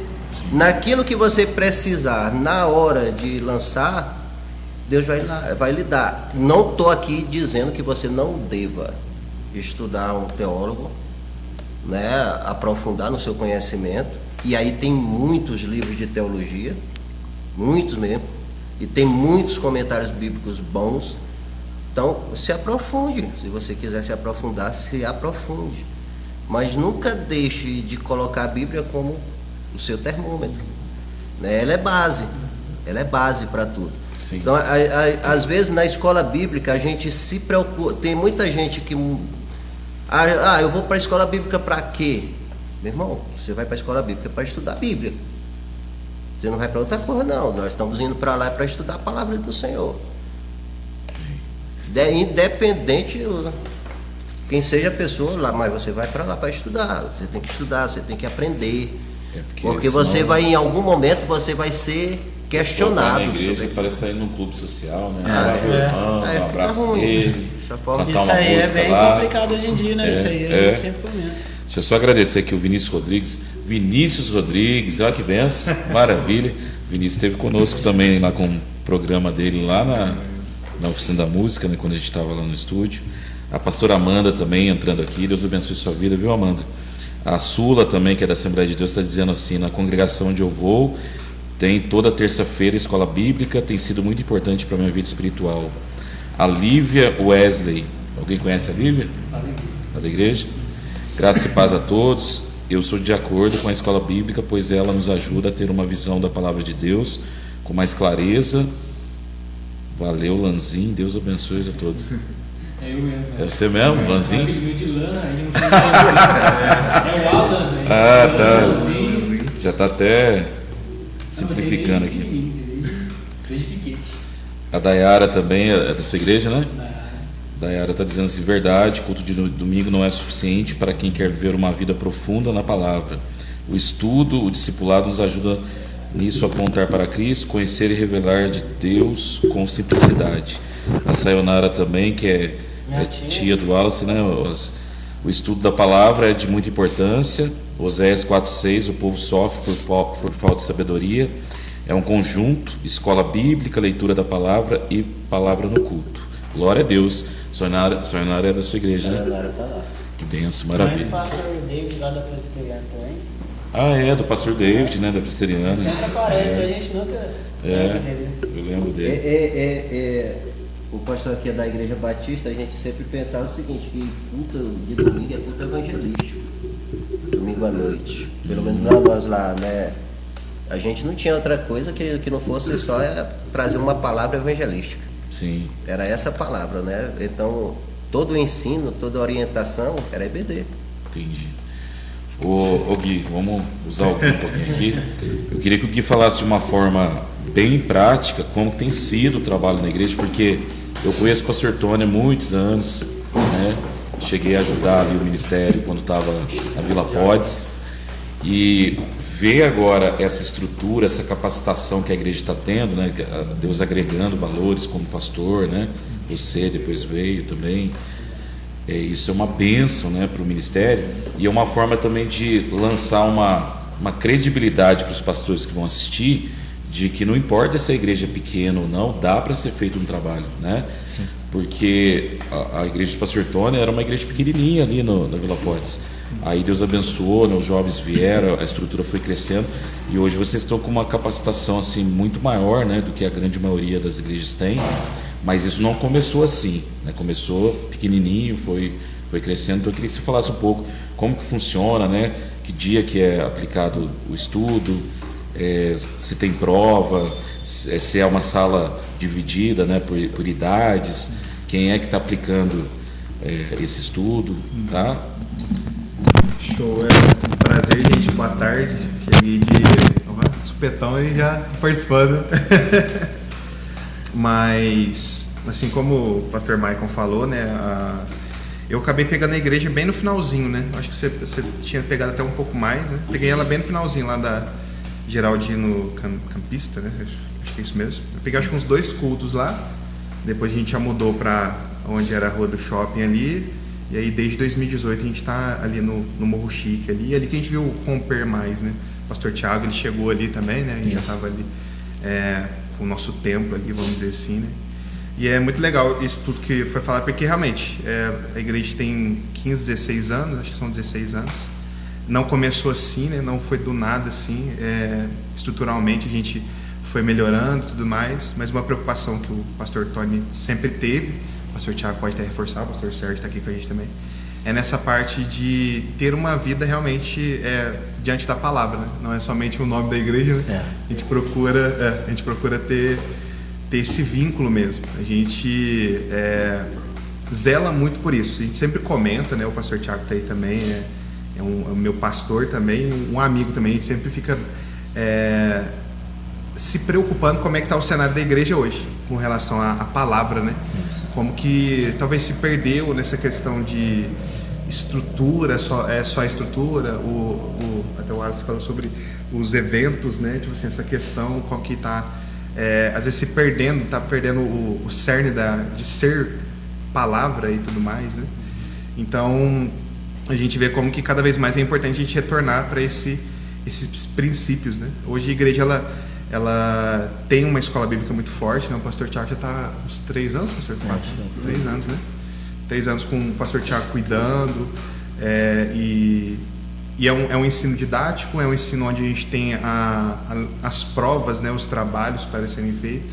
Naquilo que você precisar, na hora de lançar, Deus vai lhe dar. Não estou aqui dizendo que você não deva estudar um teólogo, né, aprofundar no seu conhecimento. E aí tem muitos livros de teologia, muitos mesmo, e tem muitos comentários bíblicos bons. Então, se aprofunde. Se você quiser se aprofundar, se aprofunde. Mas nunca deixe de colocar a Bíblia como o seu termômetro, né? Ela é base para tudo. Sim. Então, às vezes na escola bíblica a gente se preocupa. Tem muita gente que eu vou para a escola bíblica para quê? Meu irmão, você vai para a escola bíblica para estudar a Bíblia. Você não vai para outra coisa, não. Nós estamos indo para lá para estudar a palavra do Senhor. Independente quem seja a pessoa lá, mas você vai para lá para estudar. Você tem que estudar, você tem que aprender. Porque você vai, em algum momento, você vai ser questionado. Na igreja sobre... parece estar indo num clube social, né? Um fica abraço ruim. dele, Essa cantar Isso uma aí é música bem lá. complicado hoje em dia, né? Isso aí a gente sempre comenta. Deixa eu só agradecer aqui o Vinícius Rodrigues, olha que benção, maravilha. O Vinícius esteve conosco também lá com o programa dele lá na oficina da música, né, quando a gente estava lá no estúdio. A pastora Amanda também entrando aqui, Deus abençoe sua vida, viu, Amanda? A Sula também, que é da Assembleia de Deus, está dizendo assim, na congregação onde eu vou, tem toda terça-feira escola bíblica, tem sido muito importante para a minha vida espiritual. A Lívia Wesley, alguém conhece a Lívia? A da igreja? Graça e paz a todos. Eu sou de acordo com a escola bíblica, pois ela nos ajuda a ter uma visão da palavra de Deus com mais clareza. Valeu, Lanzinho, Deus abençoe a todos. É eu mesmo. É você mesmo, Lanzinho? De lã, aí não é o Alan, né? Ah, tá. Já está até simplificando aqui. Desde piquete. A Dayara também é da sua igreja, né? Dayara está dizendo assim, verdade, culto de domingo não é suficiente para quem quer viver uma vida profunda na palavra. O estudo, o discipulado nos ajuda nisso a apontar para Cristo, conhecer e revelar de Deus com simplicidade. A Sayonara também, que é tia do Wallace, né? O estudo da palavra é de muita importância. Oséias 4,6, o povo sofre por falta de sabedoria. É um conjunto, escola bíblica, leitura da palavra e palavra no culto. Glória a Deus. Sayonara é da sua igreja, né? Que benção, maravilha. O pastor David lá da Presbiteriana também. Ah, é, do pastor David, né? Da Presbiteriana. Sempre aparece, a gente nunca... Eu lembro dele. O pastor aqui é da Igreja Batista, a gente sempre pensava o seguinte, que culto de domingo é culto evangelístico, domingo à noite, pelo menos nós lá, né? A gente não tinha outra coisa que não fosse só trazer uma palavra evangelística. Sim. Era essa palavra, né? Então, todo o ensino, toda a orientação era EBD. Entendi. Ô Gui, vamos usar o Gui um pouquinho aqui. Eu queria que o Gui falasse de uma forma bem prática como tem sido o trabalho na igreja, porque eu conheço o pastor Tony há muitos anos, né? Cheguei a ajudar ali o ministério quando estava na Vila Podes. E ver agora essa estrutura, essa capacitação que a igreja está tendo, né? Deus agregando valores como pastor, né? Você depois veio também. Isso é uma bênção, né, para o ministério, e é uma forma também de lançar uma credibilidade para os pastores que vão assistir, de que não importa se a igreja é pequena ou não, dá para ser feito um trabalho, né? Sim. Porque a igreja do pastor Tony era uma igreja pequenininha ali na Vila Fortes. Aí Deus abençoou, né, os jovens vieram, a estrutura foi crescendo, e hoje vocês estão com uma capacitação assim muito maior, né, do que a grande maioria das igrejas tem. Mas isso não começou assim, né? Começou pequenininho, foi crescendo. Então eu queria que você falasse um pouco como que funciona, né? Que dia que é aplicado o estudo, se tem prova, se é uma sala dividida, né, por idades, quem é que está aplicando esse estudo, tá? Show, é um prazer, gente, boa tarde. Cheguei de supetão e já participando. Mas, assim como o pastor Maicon falou, né, eu acabei pegando a igreja bem no finalzinho, né? Acho que você tinha pegado até um pouco mais, né? Peguei ela bem no finalzinho, lá da Geraldino Campista, né? Acho que é isso mesmo. Eu peguei acho que uns 2 cultos lá, depois a gente já mudou para onde era a rua do shopping ali, e aí desde 2018 a gente tá ali no Morro Chique ali, ali que a gente viu romper mais, né? O pastor Thiago, ele chegou ali também, né? Ele já tava ali com o nosso templo ali, vamos dizer assim, né? E é muito legal isso tudo que foi falado, porque realmente a igreja tem 15, 16 anos, acho que são 16 anos. Não começou assim, né? Não foi do nada assim. Estruturalmente a gente foi melhorando e tudo mais, mas uma preocupação que o pastor Tony sempre teve, o pastor Thiago pode até reforçar, o pastor Sérgio está aqui com a gente também, é nessa parte de ter uma vida realmente diante da palavra, né? Não é somente o nome da igreja, né? A gente procura ter esse vínculo mesmo. A gente zela muito por isso. A gente sempre comenta, né? O pastor Thiago está aí também, é o meu pastor também, um amigo também. A gente sempre fica se preocupando como é que está o cenário da igreja hoje, com relação à palavra, né? Isso. Como que talvez se perdeu nessa questão de estrutura, só a estrutura, até o Wallace falou sobre os eventos, né? Tipo assim, essa questão com que está às vezes está perdendo o cerne de ser palavra e tudo mais, né? Então a gente vê como que cada vez mais é importante a gente retornar para esses princípios, né? Hoje a igreja ela tem uma escola bíblica muito forte, né? O pastor Thiago já está uns 3 anos, pastor? 3 anos, né? 3 anos com o pastor Thiago cuidando, e é um ensino didático, é um ensino onde a gente tem as provas, né, os trabalhos para serem feitos.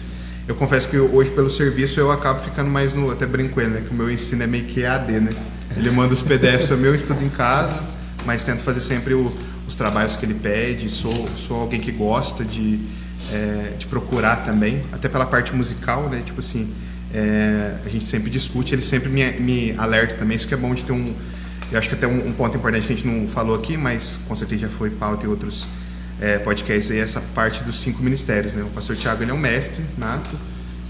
Eu confesso que hoje, pelo serviço, eu acabo ficando mais até brinco ele, né, que o meu ensino é meio que EAD, né? Ele manda os PDFs para o meu estudo em casa, mas tento fazer sempre os trabalhos que ele pede. Sou alguém que gosta de procurar também, até pela parte musical, né? Tipo assim, a gente sempre discute, ele sempre me alerta também. Isso que é bom de ter eu acho que até um ponto importante que a gente não falou aqui, mas com certeza já foi pauta em outros podcasts, aí, essa parte dos 5 ministérios, né? O pastor Thiago, ele é um mestre nato,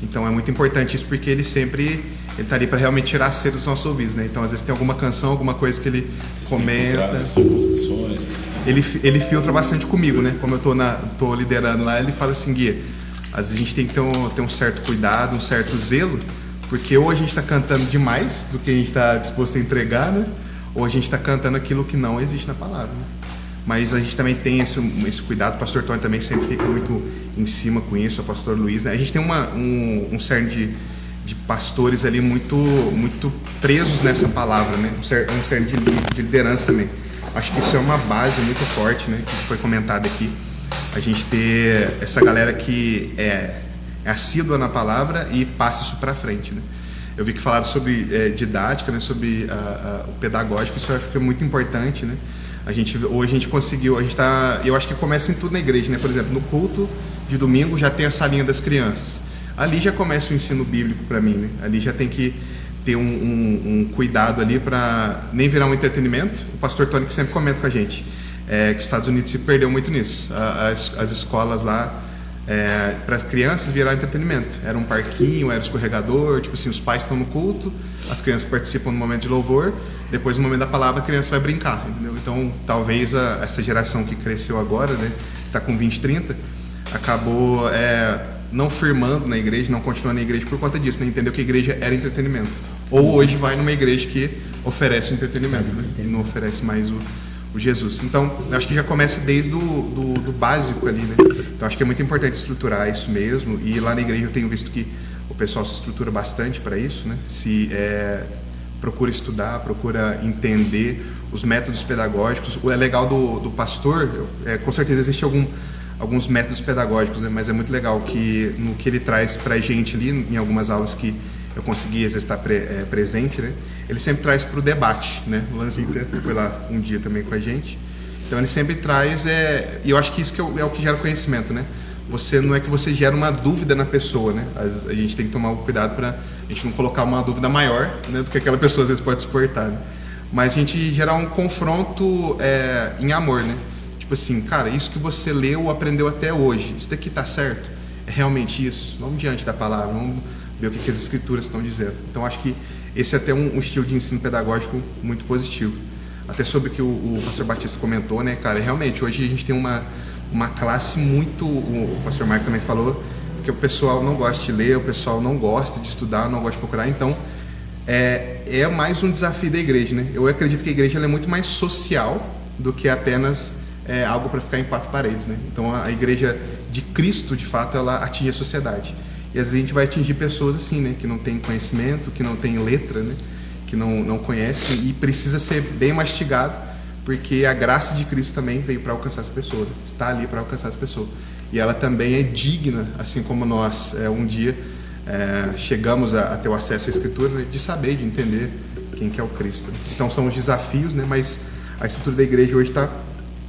então é muito importante isso, porque ele está ali para realmente tirar a cera dos nossos ouvidos, né? Então às vezes tem alguma canção, alguma coisa que ele comenta, ele filtra bastante comigo, né? Como eu tô liderando lá, ele fala assim: Guia, às vezes a gente tem que ter um certo cuidado, um certo zelo, porque ou a gente está cantando demais do que a gente está disposto a entregar, né? Ou a gente está cantando aquilo que não existe na palavra, né? Mas a gente também tem esse cuidado. O pastor Tony também sempre fica muito em cima com isso, o pastor Luiz, né? A gente tem um cerne de pastores ali muito, muito presos nessa palavra, né? Um cerne de liderança também. Acho que isso é uma base muito forte, né? Que foi comentado aqui. A gente ter essa galera que é assídua na palavra e passa isso para frente, né? Eu vi que falaram sobre didática, né? Sobre o pedagógico. Isso eu acho que é muito importante, né? Hoje a gente conseguiu, eu acho que começa em tudo na igreja, né? Por exemplo, no culto de domingo já tem a salinha das crianças. Ali já começa o ensino bíblico para mim, né? Ali já tem que ter um cuidado ali para nem virar um entretenimento. O pastor Tony que sempre comenta com a gente que os Estados Unidos se perdeu muito nisso. As escolas lá Para as crianças virar entretenimento. Era um parquinho, era um escorregador, tipo assim, os pais estão no culto, as crianças participam no momento de louvor, depois no momento da palavra a criança vai brincar, entendeu? Então talvez essa geração que cresceu agora, né, está com 20, 30, acabou não firmando na igreja, não continuando na igreja por conta disso, né? Entendeu que a igreja era entretenimento. Ou hoje vai numa igreja que oferece o entretenimento, né? E não oferece mais o Jesus. Então, eu acho que já começa desde do básico ali, né? Então, acho que é muito importante estruturar isso mesmo. E lá na igreja eu tenho visto que o pessoal se estrutura bastante para isso, né? Procura estudar, procura entender os métodos pedagógicos. O legal do pastor, com certeza existe alguns métodos pedagógicos, né? Mas é muito legal que no que ele traz para a gente ali, em algumas aulas que eu consegui às vezes estar presente, né? Ele sempre traz para o debate, né? O Lanzinho foi lá um dia também com a gente. Então ele sempre traz, e eu acho que isso que é o que gera conhecimento, né? Não é que você gera uma dúvida na pessoa, né? A gente tem que tomar cuidado para a gente não colocar uma dúvida maior, né, do que aquela pessoa às vezes pode suportar, né? Mas a gente gerar um confronto em amor, né? Tipo assim, cara, isso que você leu, aprendeu até hoje, isso daqui tá certo? É realmente isso? Vamos diante da palavra, vamos ver o que as escrituras estão dizendo. Então acho que esse é até um estilo de ensino pedagógico muito positivo. Até sobre o que o pastor Batista comentou, né, cara, realmente hoje a gente tem uma classe muito, o pastor Marco também falou, que o pessoal não gosta de ler, o pessoal não gosta de estudar, não gosta de procurar, então é mais um desafio da igreja, né? Eu acredito que a igreja ela é muito mais social do que apenas algo para ficar em quatro paredes, né? Então a igreja de Cristo, de fato, ela atinge a sociedade. E às vezes a gente vai atingir pessoas assim, né? Que não tem conhecimento, que não tem letra, né? Que não conhecem e precisa ser bem mastigado, porque a graça de Cristo também veio para alcançar essa pessoa, está ali para alcançar essa pessoa. E ela também é digna, assim como nós um dia chegamos a ter o acesso à Escritura, né? De saber, de entender quem que é o Cristo. Então são os desafios, né? Mas a estrutura da igreja hoje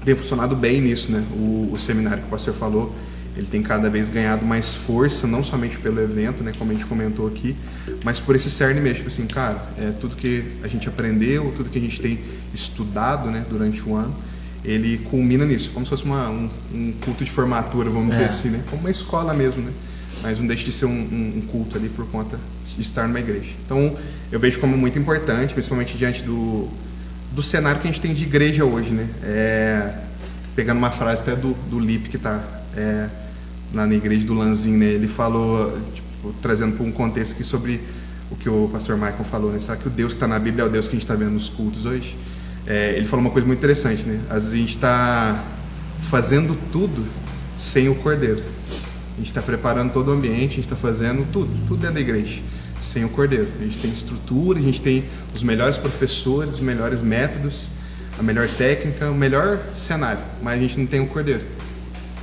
tem funcionado bem nisso, né? O seminário que o pastor falou, ele tem cada vez ganhado mais força, não somente pelo evento, né, como a gente comentou aqui, mas por esse cerne mesmo, tipo assim, cara, tudo que a gente aprendeu, tudo que a gente tem estudado, né, durante o ano, ele culmina nisso, como se fosse um culto de formatura, vamos dizer assim, né, como uma escola mesmo, né, mas não deixa de ser um culto ali por conta de estar numa igreja. Então, eu vejo como muito importante, principalmente diante do cenário que a gente tem de igreja hoje, né, pegando uma frase até do Lipe, que está lá na igreja do Lanzinho, né? Ele falou, tipo, trazendo para um contexto aqui sobre o que o pastor Michael falou, né? Sabe que o Deus que está na Bíblia é o Deus que a gente está vendo nos cultos hoje? Ele falou uma coisa muito interessante, né? Às vezes a gente está fazendo tudo sem o Cordeiro. A gente está preparando todo o ambiente, a gente está fazendo tudo dentro da igreja, sem o Cordeiro. A gente tem estrutura, a gente tem os melhores professores, os melhores métodos, a melhor técnica, o melhor cenário, mas a gente não tem o Cordeiro.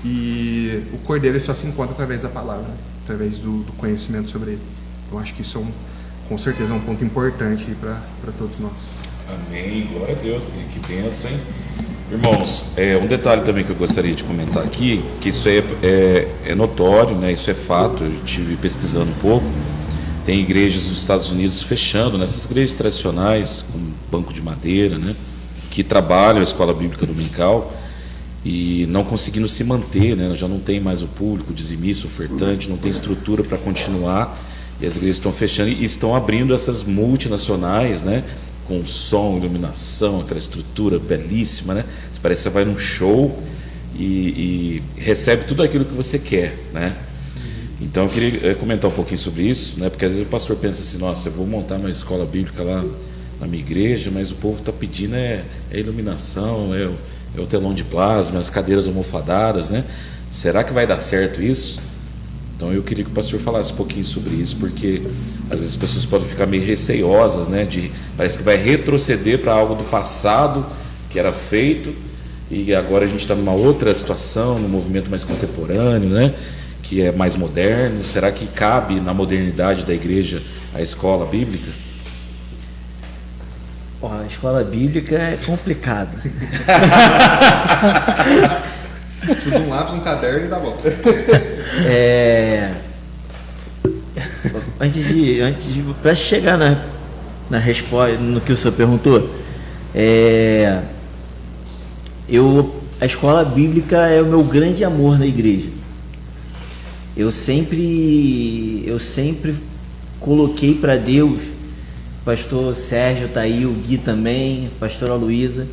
E o Cordeiro só se encontra através da palavra, através do conhecimento sobre ele. Então acho que isso com certeza é um ponto importante para todos nós. Amém, glória a Deus, que bênção, hein? Irmãos, um detalhe também que eu gostaria de comentar aqui, que isso é notório, né? Isso é fato, eu estive pesquisando um pouco. Tem igrejas dos Estados Unidos fechando, nessas igrejas tradicionais, com banco de madeira, né? Que trabalham a escola bíblica dominical, e não conseguindo se manter, né? Já não tem mais o público dizimista, ofertante, não tem estrutura para continuar, e as igrejas estão fechando e estão abrindo essas multinacionais, né? Com som, iluminação, aquela estrutura belíssima, né? Parece que você vai num show e recebe tudo aquilo que você quer, né? Então eu queria comentar um pouquinho sobre isso, né? Porque às vezes o pastor pensa assim, nossa, eu vou montar uma escola bíblica lá na minha igreja, mas o povo está pedindo iluminação, é o telão de plasma, as cadeiras almofadadas, né? Será que vai dar certo isso? Então eu queria que o pastor falasse um pouquinho sobre isso, porque às vezes as pessoas podem ficar meio receiosas, né? Parece que vai retroceder para algo do passado que era feito, e agora a gente está numa outra situação, num movimento mais contemporâneo, né? Que é mais moderno. Será que cabe na modernidade da igreja a escola bíblica? A escola bíblica é complicada. Precisa de um lápis, um caderno e dá bom. Para chegar na resposta no que o senhor perguntou, a escola bíblica é o meu grande amor na igreja. eu sempre coloquei para Deus, pastor Sérgio tá aí, o Gui também, pastora Luísa,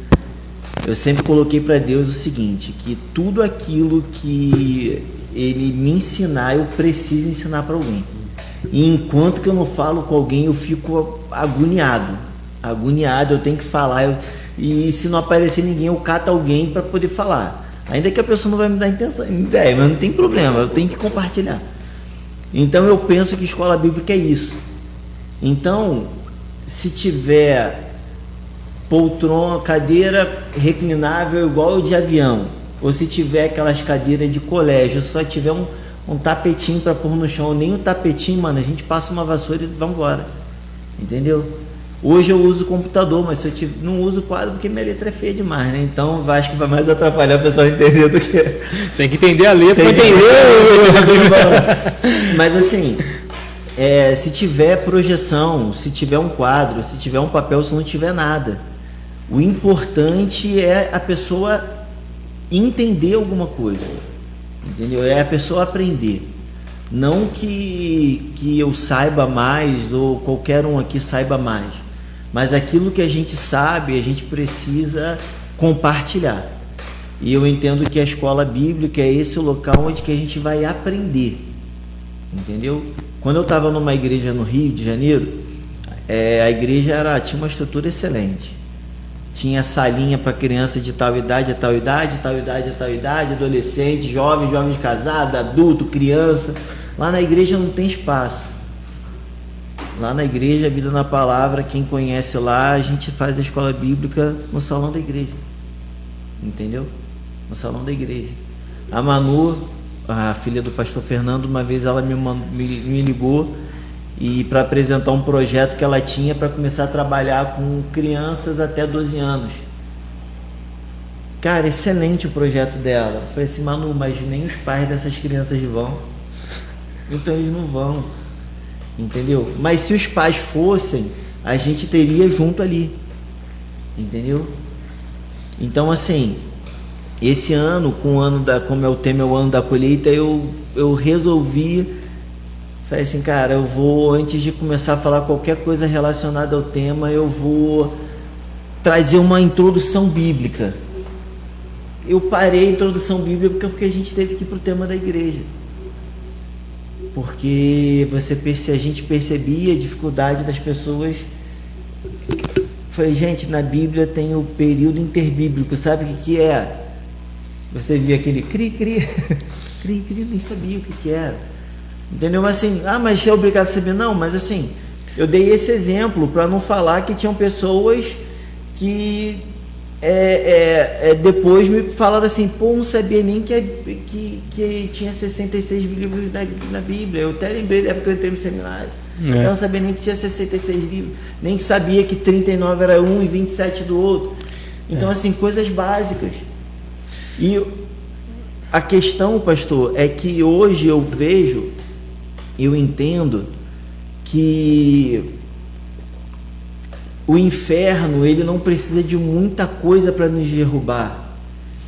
eu sempre coloquei para Deus o seguinte, que tudo aquilo que ele me ensinar, eu preciso ensinar para alguém. E enquanto que eu não falo com alguém, eu fico agoniado, eu tenho que falar, e se não aparecer ninguém, eu cato alguém para poder falar. Ainda que a pessoa não vai me dar ideia, mas não tem problema, eu tenho que compartilhar. Então eu penso que escola bíblica é isso. Então, se tiver poltrona, cadeira reclinável igual de avião, ou se tiver aquelas cadeiras de colégio, só tiver um tapetinho para pôr no chão, ou nem o tapetinho, mano, a gente passa uma vassoura e vamos embora. Entendeu? Hoje eu uso computador, mas se eu não uso quadro porque minha letra é feia demais, né? Então acho que vai mais atrapalhar o pessoal entender do que... Tem que entender a letra para entender. Mas assim, se tiver projeção, se tiver um quadro, se tiver um papel, se não tiver nada, o importante é a pessoa entender alguma coisa, entendeu? É a pessoa aprender. Não que eu saiba mais ou qualquer um aqui saiba mais, mas aquilo que a gente sabe, a gente precisa compartilhar. E eu entendo que a escola bíblica é esse local onde que a gente vai aprender, entendeu? Quando eu estava numa igreja no Rio de Janeiro, a igreja tinha uma estrutura excelente. Tinha salinha para criança de tal idade, tal idade, tal idade, tal idade, adolescente, jovem casado, adulto, criança. Lá na igreja não tem espaço. Lá na igreja, Vida na Palavra, quem conhece lá, a gente faz a escola bíblica no salão da igreja. Entendeu? No salão da igreja. A Manu, a filha do pastor Fernando, uma vez ela me ligou e para apresentar um projeto que ela tinha para começar a trabalhar com crianças até 12 anos. Cara, excelente o projeto dela. Eu falei assim, Manu, mas nem os pais dessas crianças vão. Então eles não vão, entendeu? Mas se os pais fossem, a gente teria junto ali, entendeu? Então assim, esse ano, como é o tema, é o ano da colheita, eu resolvi, falei assim, cara, eu vou, antes de começar a falar qualquer coisa relacionada ao tema, eu vou trazer uma introdução bíblica. Eu parei a introdução bíblica porque a gente teve que ir para o tema da igreja. Porque a gente percebia a dificuldade das pessoas. Falei, gente, na Bíblia tem o período interbíblico, sabe o que é? Você via aquele cri-cri, nem sabia o que era. Entendeu? Mas assim, mas é obrigado a saber? Não, mas assim, eu dei esse exemplo para não falar que tinham pessoas que depois me falaram assim, pô, não sabia nem que tinha 66 livros na Bíblia. Eu até lembrei da época que eu entrei no seminário. Eu não sabia nem que tinha 66 livros, nem que sabia que 39 era um e 27 do outro. Então, assim, coisas básicas. E a questão, pastor, é que hoje eu entendo que o inferno, ele não precisa de muita coisa para nos derrubar.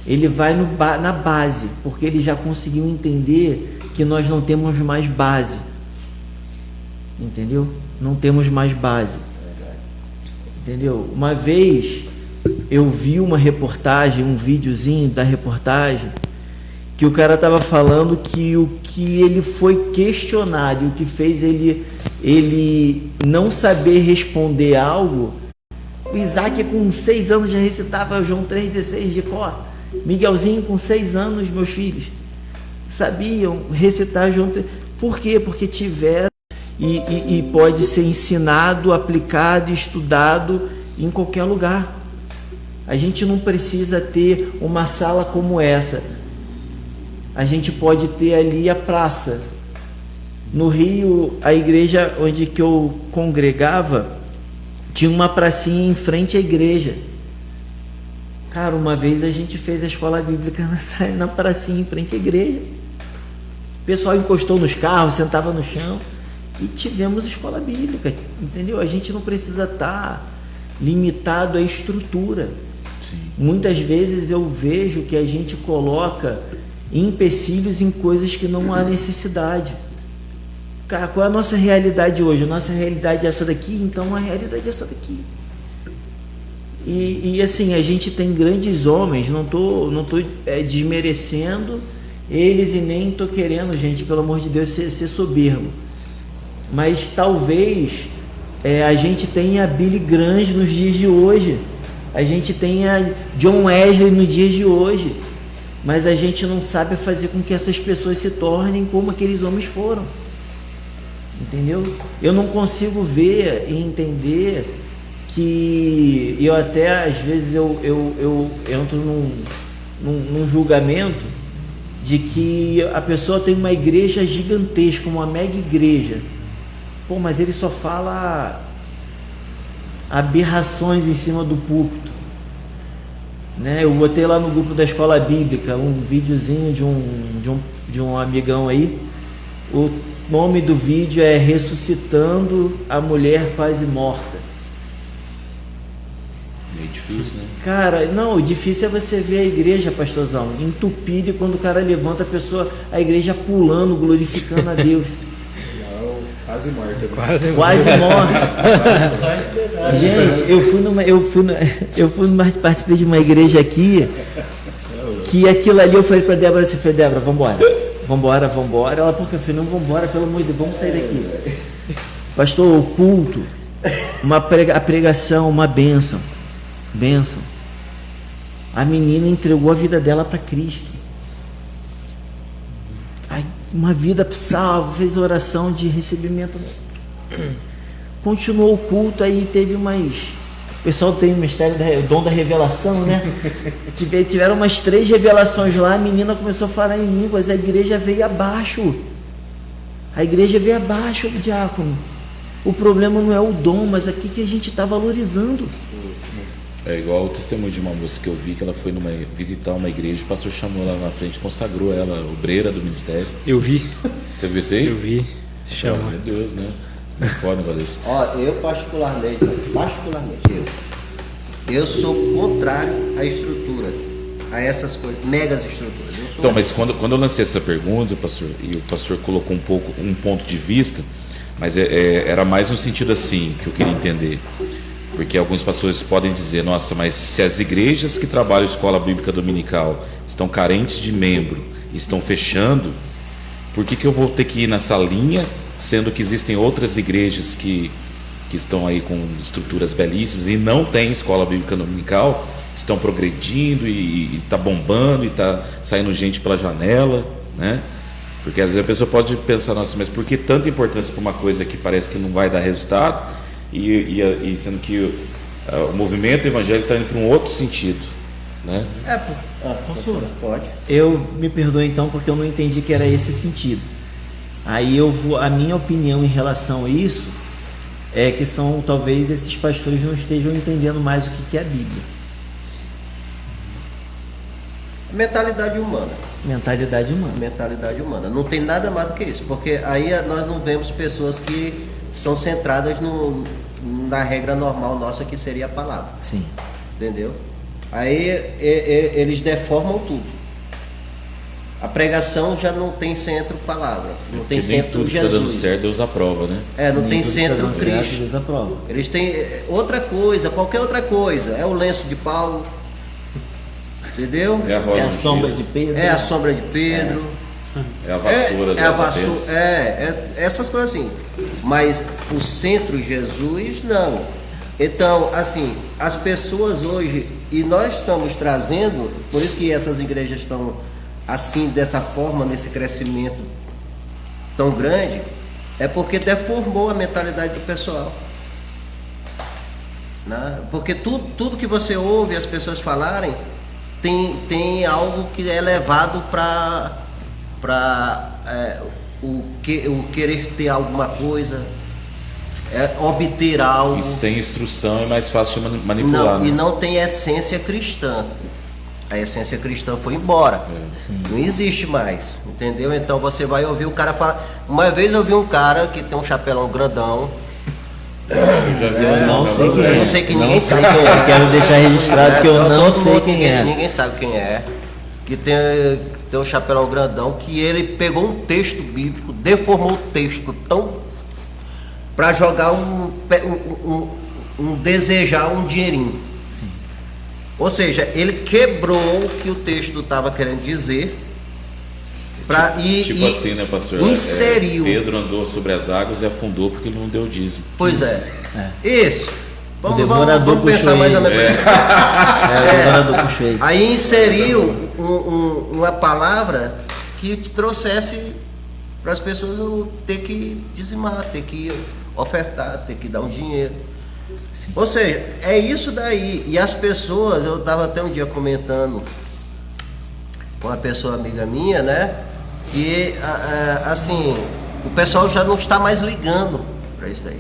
Ele vai na base, porque ele já conseguiu entender que nós não temos mais base. Entendeu? Não temos mais base. Entendeu? Uma vez eu vi uma reportagem, um videozinho da reportagem, que o cara estava falando que o que ele foi questionado e o que fez ele não saber responder algo. O Isaac com 6 anos já recitava João 3,16 de cor. Miguelzinho com 6 anos, meus filhos, sabiam recitar João 3. Por quê? Porque tiveram e pode ser ensinado, aplicado, estudado em qualquer lugar. A gente não precisa ter uma sala como essa. A gente pode ter ali a praça. No Rio, a igreja onde que eu congregava tinha uma pracinha em frente à igreja. Cara, uma vez a gente fez a escola bíblica na pracinha em frente à igreja. O pessoal encostou nos carros, sentava no chão e tivemos escola bíblica, entendeu? A gente não precisa estar limitado à estrutura. Sim. Muitas vezes eu vejo que a gente coloca e empecilhos em coisas que não há necessidade. Cara, qual é a nossa realidade hoje? A nossa realidade é essa daqui, então a realidade é essa daqui. E assim, a gente tem grandes homens, não tô desmerecendo eles e nem tô querendo, gente, pelo amor de Deus, ser soberbo. Mas talvez a gente tenha Billy Graham nos dias de hoje, a gente tenha John Wesley nos dias de hoje, mas a gente não sabe fazer com que essas pessoas se tornem como aqueles homens foram. Entendeu? Eu não consigo ver e entender que eu até às vezes eu entro num julgamento de que a pessoa tem uma igreja gigantesca, uma mega igreja. Pô, mas ele só fala aberrações em cima do púlpito, né? Eu botei lá no grupo da escola bíblica um videozinho de um amigão aí. O nome do vídeo é Ressuscitando a Mulher Quase Morta. Meio difícil, né? Cara, não, o difícil é você ver a igreja, pastorzão, entupida, e quando o cara levanta a igreja pulando, glorificando a Deus. Quase morta. Quase Morta. Só esse detalhe. Gente, participei de uma igreja aqui, que aquilo ali eu falei pra Débora assim, Débora, vambora. Ela, porque eu falei, não, vambora, pelo amor de Deus, vamos sair daqui. Pastor, o culto, a pregação, uma bênção. A menina entregou a vida dela para Cristo. Uma vida salva, fez oração de recebimento. Continuou o culto, aí teve umas... O pessoal tem o mistério, o dom da revelação, né? Tiveram umas 3 revelações lá, a menina começou a falar em línguas, a igreja veio abaixo, o diácono. O problema não é o dom, mas aqui que a gente está valorizando. É igual o testemunho de uma moça que eu vi, que ela foi visitar uma igreja, o pastor chamou ela na frente, consagrou ela, obreira do ministério. Eu vi. Você viu isso aí? Eu vi. Chama. Meu Deus, né? Não pode negócio desse. Ó, eu particularmente, eu sou contrário à estrutura, a essas coisas, megas estruturas. Então, mas quando eu lancei essa pergunta, pastor, e o pastor colocou um ponto de vista, mas era mais no sentido assim que eu queria entender. Porque alguns pastores podem dizer, nossa, mas se as igrejas que trabalham escola bíblica dominical estão carentes de membro, estão fechando, por que eu vou ter que ir nessa linha, sendo que existem outras igrejas que estão aí com estruturas belíssimas e não tem escola bíblica dominical, estão progredindo e está bombando e está saindo gente pela janela, né? Porque às vezes a pessoa pode pensar, nossa, mas por que tanta importância para uma coisa que parece que não vai dar resultado e sendo que o movimento evangélico está indo para um outro sentido, né? Pode. Eu me perdoe então porque eu não entendi que era esse sentido. Aí a minha opinião em relação a isso é que talvez esses pastores não estejam entendendo mais o que é a Bíblia. Mentalidade humana. Mentalidade humana. Não tem nada mais do que isso, porque aí nós não vemos pessoas que são centradas na regra normal nossa, que seria a palavra. Sim. Entendeu? Aí eles deformam tudo. A pregação já não tem centro palavra, não tem centro Jesus. Está dando certo, Deus aprova, né? Não tem centro tá certo, Cristo. Deus aprova. Eles têm qualquer outra coisa. É o lenço de Paulo, entendeu? É a rosa É a do sombra dia. de Pedro. É a sombra de Pedro. É a vassoura. É a vassoura. Essas coisas assim. Mas o centro Jesus, não. Então, assim, as pessoas hoje, e nós estamos trazendo, por isso que essas igrejas estão assim, dessa forma, nesse crescimento tão grande, é porque deformou a mentalidade do pessoal, né? Porque tudo que você ouve as pessoas falarem tem algo que é levado para o querer ter alguma coisa, obter algo. E sem instrução é mais fácil de manipular. Não, né? E não tem essência cristã. A essência cristã foi embora. Não existe mais, entendeu? Então você vai ouvir o cara falar. Uma vez eu vi um cara que tem um chapelão grandão. Eu já vi esse Eu não nome, sei quem Eu é. não sei que Não ninguém sei sabe. quem é. Quero deixar registrado que eu não Todo sei mundo quem é. Ninguém sabe quem é. Que tem um chapelão grandão, que ele pegou um texto bíblico, deformou o texto tão para jogar desejar um dinheirinho. Sim. Ou seja, ele quebrou o que o texto estava querendo dizer. Tipo assim, né, pastor? Inseriu. Pedro andou sobre as águas e afundou porque ele não deu dízimo. Pois é. Isso. Vamos pensar mais ou menos. O devorador puxou ele. Aí inseriu uma palavra que trouxesse para as pessoas ter que dizimar, ter que ofertar, ter que dar um dinheiro. Sim. Ou seja, é isso daí. E as pessoas, eu estava até um dia comentando com uma pessoa amiga minha, né? E assim, o pessoal já não está mais ligando para isso daí.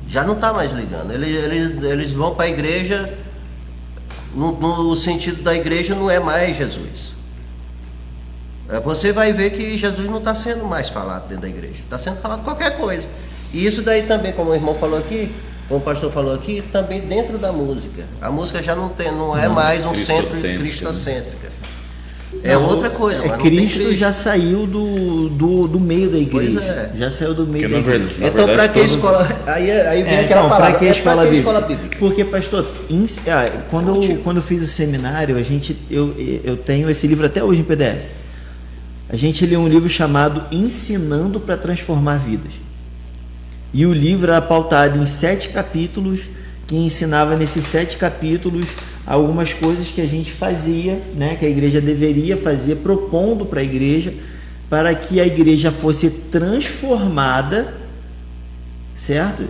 Já não está mais ligando. Eles vão para a igreja, no sentido da igreja não é mais Jesus. Você vai ver que Jesus não está sendo mais falado dentro da igreja. Está sendo falado qualquer coisa. E isso daí também, como o irmão falou aqui, como o pastor falou aqui, também dentro da música. A música já não é mais um centro cristocêntrica. É outra coisa. Mas Cristo já saiu do meio da igreja. Pois é. Já saiu do meio da igreja. Então, para que escola? Aí vem aquela palavra. Para que escola bíblica? Porque, pastor, quando eu fiz o seminário, eu tenho esse livro até hoje em PDF. A gente leu um livro chamado Ensinando para Transformar Vidas. E o livro era pautado em 7 capítulos, que ensinava nesses 7 capítulos algumas coisas que a gente fazia, né, que a igreja deveria fazer, propondo para a igreja, para que a igreja fosse transformada, certo?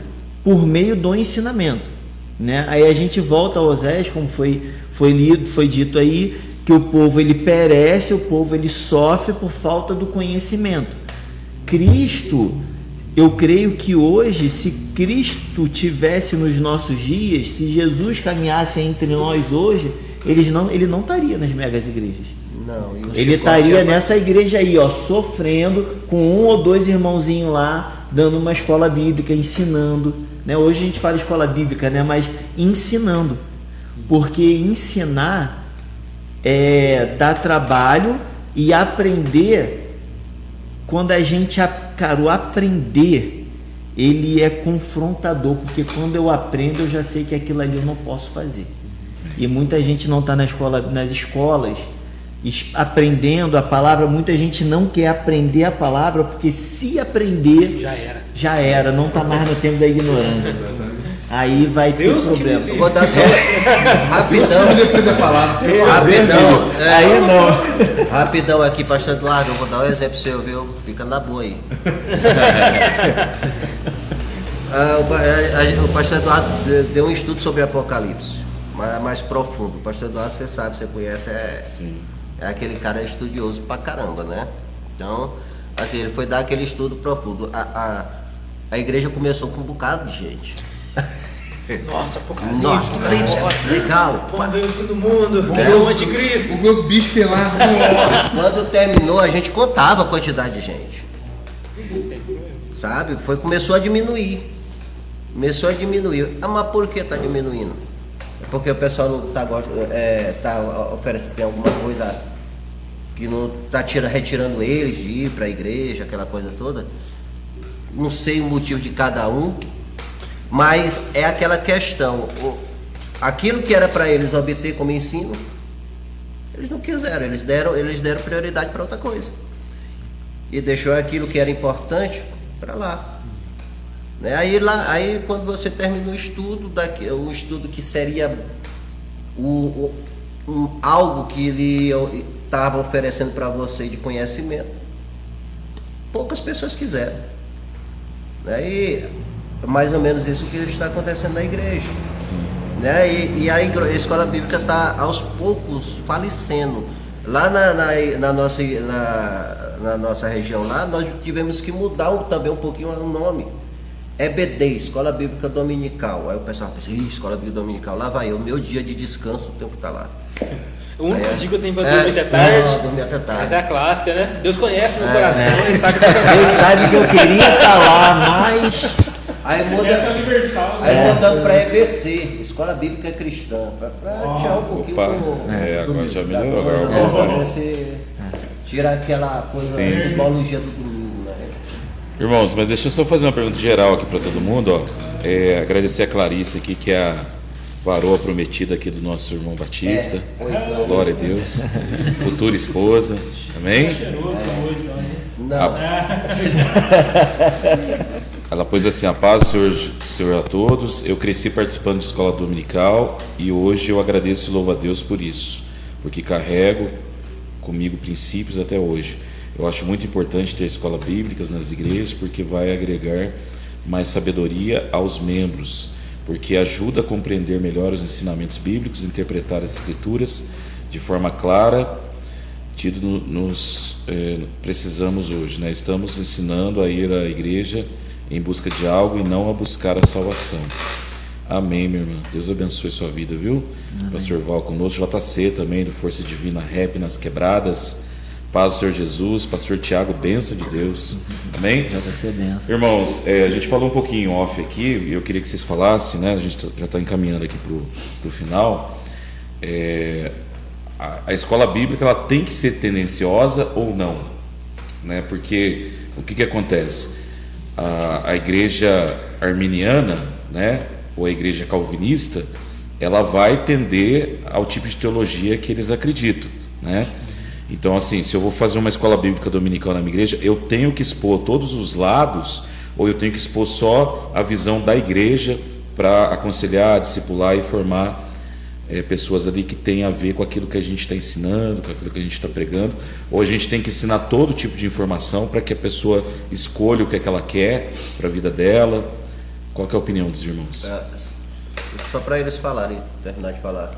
Por meio do ensinamento, né? Aí a gente volta a Osés, como foi dito aí, que o povo ele perece, o povo ele sofre por falta do conhecimento. Cristo, eu creio que hoje, se Cristo tivesse nos nossos dias, se Jesus caminhasse entre nós hoje, ele não estaria nas megas igrejas. Não, ele estaria nessa igreja aí, ó, sofrendo, com 1 ou 2 irmãozinhos lá, dando uma escola bíblica, ensinando, né? Hoje a gente fala escola bíblica, né? Mas ensinando, porque ensinar dá trabalho, e aprender, quando a gente, cara, o aprender, ele é confrontador, porque quando eu aprendo, eu já sei que aquilo ali eu não posso fazer. E muita gente não está nas escolas aprendendo a palavra. Muita gente não quer aprender a palavra, porque se aprender, já era, não está mais no tempo da ignorância. Aí vai ter problema. Eu vou dar só rapidão. Aí não. Rapidão aqui, pastor Eduardo, eu vou dar um exemplo seu, viu? Fica na boa aí. O pastor Eduardo deu um estudo sobre Apocalipse, mais profundo. O pastor Eduardo, você sabe, você conhece, é aquele cara estudioso pra caramba, né? Então, assim, ele foi dar aquele estudo profundo. A igreja começou com um bocado de gente. Nossa, Apocalipse. Nossa, Apocalipse, legal. Quando veio o fim do mundo, o anticristo. Os bichos que lá. Quando terminou, a gente contava a quantidade de gente. Sabe? Começou a diminuir. Mas por que está diminuindo? Porque o pessoal não tá oferecendo, tem alguma coisa que não está retirando eles de ir para a igreja, aquela coisa toda. Não sei o motivo de cada um, mas é aquela questão. Aquilo que era para eles obter como ensino, eles não quiseram, eles deram prioridade para outra coisa. E deixou aquilo que era importante para lá. Né? Aí quando você termina o estudo, o estudo que seria algo que ele estava oferecendo para você de conhecimento, poucas pessoas quiseram. Né? E mais ou menos isso que está acontecendo na igreja. Né? E a escola bíblica está aos poucos falecendo. Lá na nossa região, lá, nós tivemos que mudar também um pouquinho o nome. EBD, Escola Bíblica Dominical. Aí o pessoal pensa, Escola Bíblica Dominical, lá vai o meu dia de descanso, o tempo que está lá. O único dia que eu tenho para dormir até tarde. Dormir até tarde. Mas é a clássica, né? Deus conhece meu coração, ele sabe que Deus sabe que eu queria estar lá, mas Aí muda, Essa é universal, né? aí mudando para EBC, Escola Bíblica Cristã, para tirar um pouquinho Opa, do agora já da melhorou, coisa, agora né? vai. Você tira aquela coisa, Sim, a sim. simbologia do domingo, né? Irmãos, mas deixa eu só fazer uma pergunta geral aqui para todo mundo, ó. Agradecer a Clarice aqui, que é a varoa prometida aqui do nosso irmão Batista. Glória a Deus. Futura esposa. Amém? Não, Ela pôs assim: a paz do Senhor a todos. Eu cresci participando de escola dominical e hoje eu agradeço e louvo a Deus por isso, porque carrego comigo princípios até hoje. Eu acho muito importante ter escolas bíblicas nas igrejas, porque vai agregar mais sabedoria aos membros, porque ajuda a compreender melhor os ensinamentos bíblicos, interpretar as escrituras de forma clara, precisamos hoje, né? Estamos ensinando a ir à igreja em busca de algo e não a buscar a salvação. Amém, minha irmã. Deus abençoe sua vida, viu? Amém. Pastor Val conosco, JC também, do Força Divina Rap nas Quebradas. Paz do Senhor Jesus. Pastor Tiago, bênção de Deus. Amém? JC, bênção. Irmãos, a gente falou um pouquinho off aqui, e eu queria que vocês falassem, né? A gente já está encaminhando aqui para o final. A escola bíblica, ela tem que ser tendenciosa ou não, né? Porque o que acontece? A igreja arminiana, né, ou a igreja calvinista, ela vai tender ao tipo de teologia que eles acreditam, né? Então, assim, se eu vou fazer uma escola bíblica dominical na minha igreja, eu tenho que expor todos os lados, ou eu tenho que expor só a visão da igreja para aconselhar, discipular e formar pessoas ali que tem a ver com aquilo que a gente está ensinando, com aquilo que a gente está pregando, ou a gente tem que ensinar todo tipo de informação para que a pessoa escolha o que é que ela quer para a vida dela. Qual que é a opinião dos irmãos? Só para eles falarem, terminar de falar.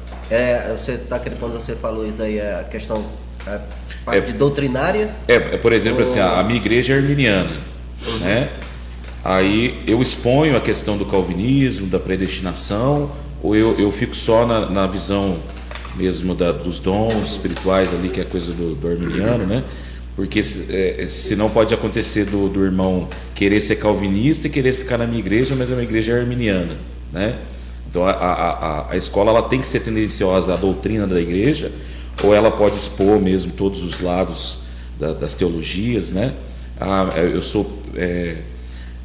Você tá querendo, quando você falou isso daí, a questão parte doutrinária? Por exemplo, assim, a minha igreja é arminiana, né? Aí eu exponho a questão do calvinismo, da predestinação, ou eu fico só na visão mesmo dos dons espirituais ali, que é a coisa do arminiano, né? Porque senão pode acontecer do irmão querer ser calvinista e querer ficar na minha igreja, mas a minha igreja é arminiana, né? Então a escola, ela tem que ser tendenciosa à doutrina da igreja, ou ela pode expor mesmo todos os lados das teologias, né?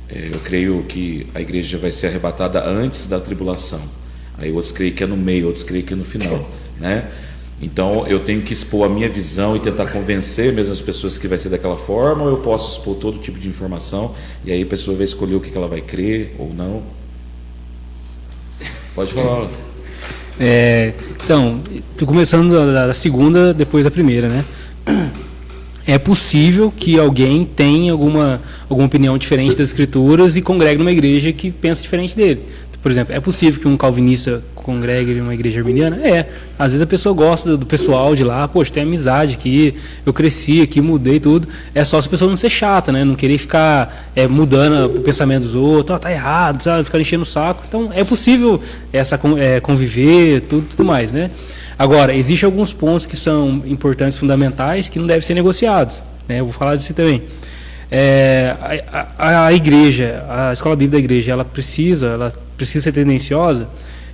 Eu creio que a igreja vai ser arrebatada antes da tribulação. Aí outros creem que é no meio, outros creem que é no final, né? Então eu tenho que expor a minha visão e tentar convencer mesmo as pessoas que vai ser daquela forma, ou eu posso expor todo tipo de informação e aí a pessoa vai escolher o que ela vai crer ou não. Pode falar. Então, estou começando da segunda, depois da primeira, né? É possível que alguém tenha alguma opinião diferente das escrituras e congregue numa igreja que pensa diferente dele. Por exemplo, é possível que um calvinista congregue em uma igreja arminiana? Às vezes a pessoa gosta do pessoal de lá, poxa, tem amizade aqui, eu cresci aqui, mudei tudo. É só se a pessoa não ser chata, né? Não querer ficar mudando o pensamento dos outros, tá errado, sabe? Ficar enchendo o saco. Então é possível conviver, tudo mais, né? Agora, existem alguns pontos que são importantes, fundamentais, que não devem ser negociados, né? Eu vou falar disso também. A igreja, a escola bíblica da igreja, ela precisa ser tendenciosa.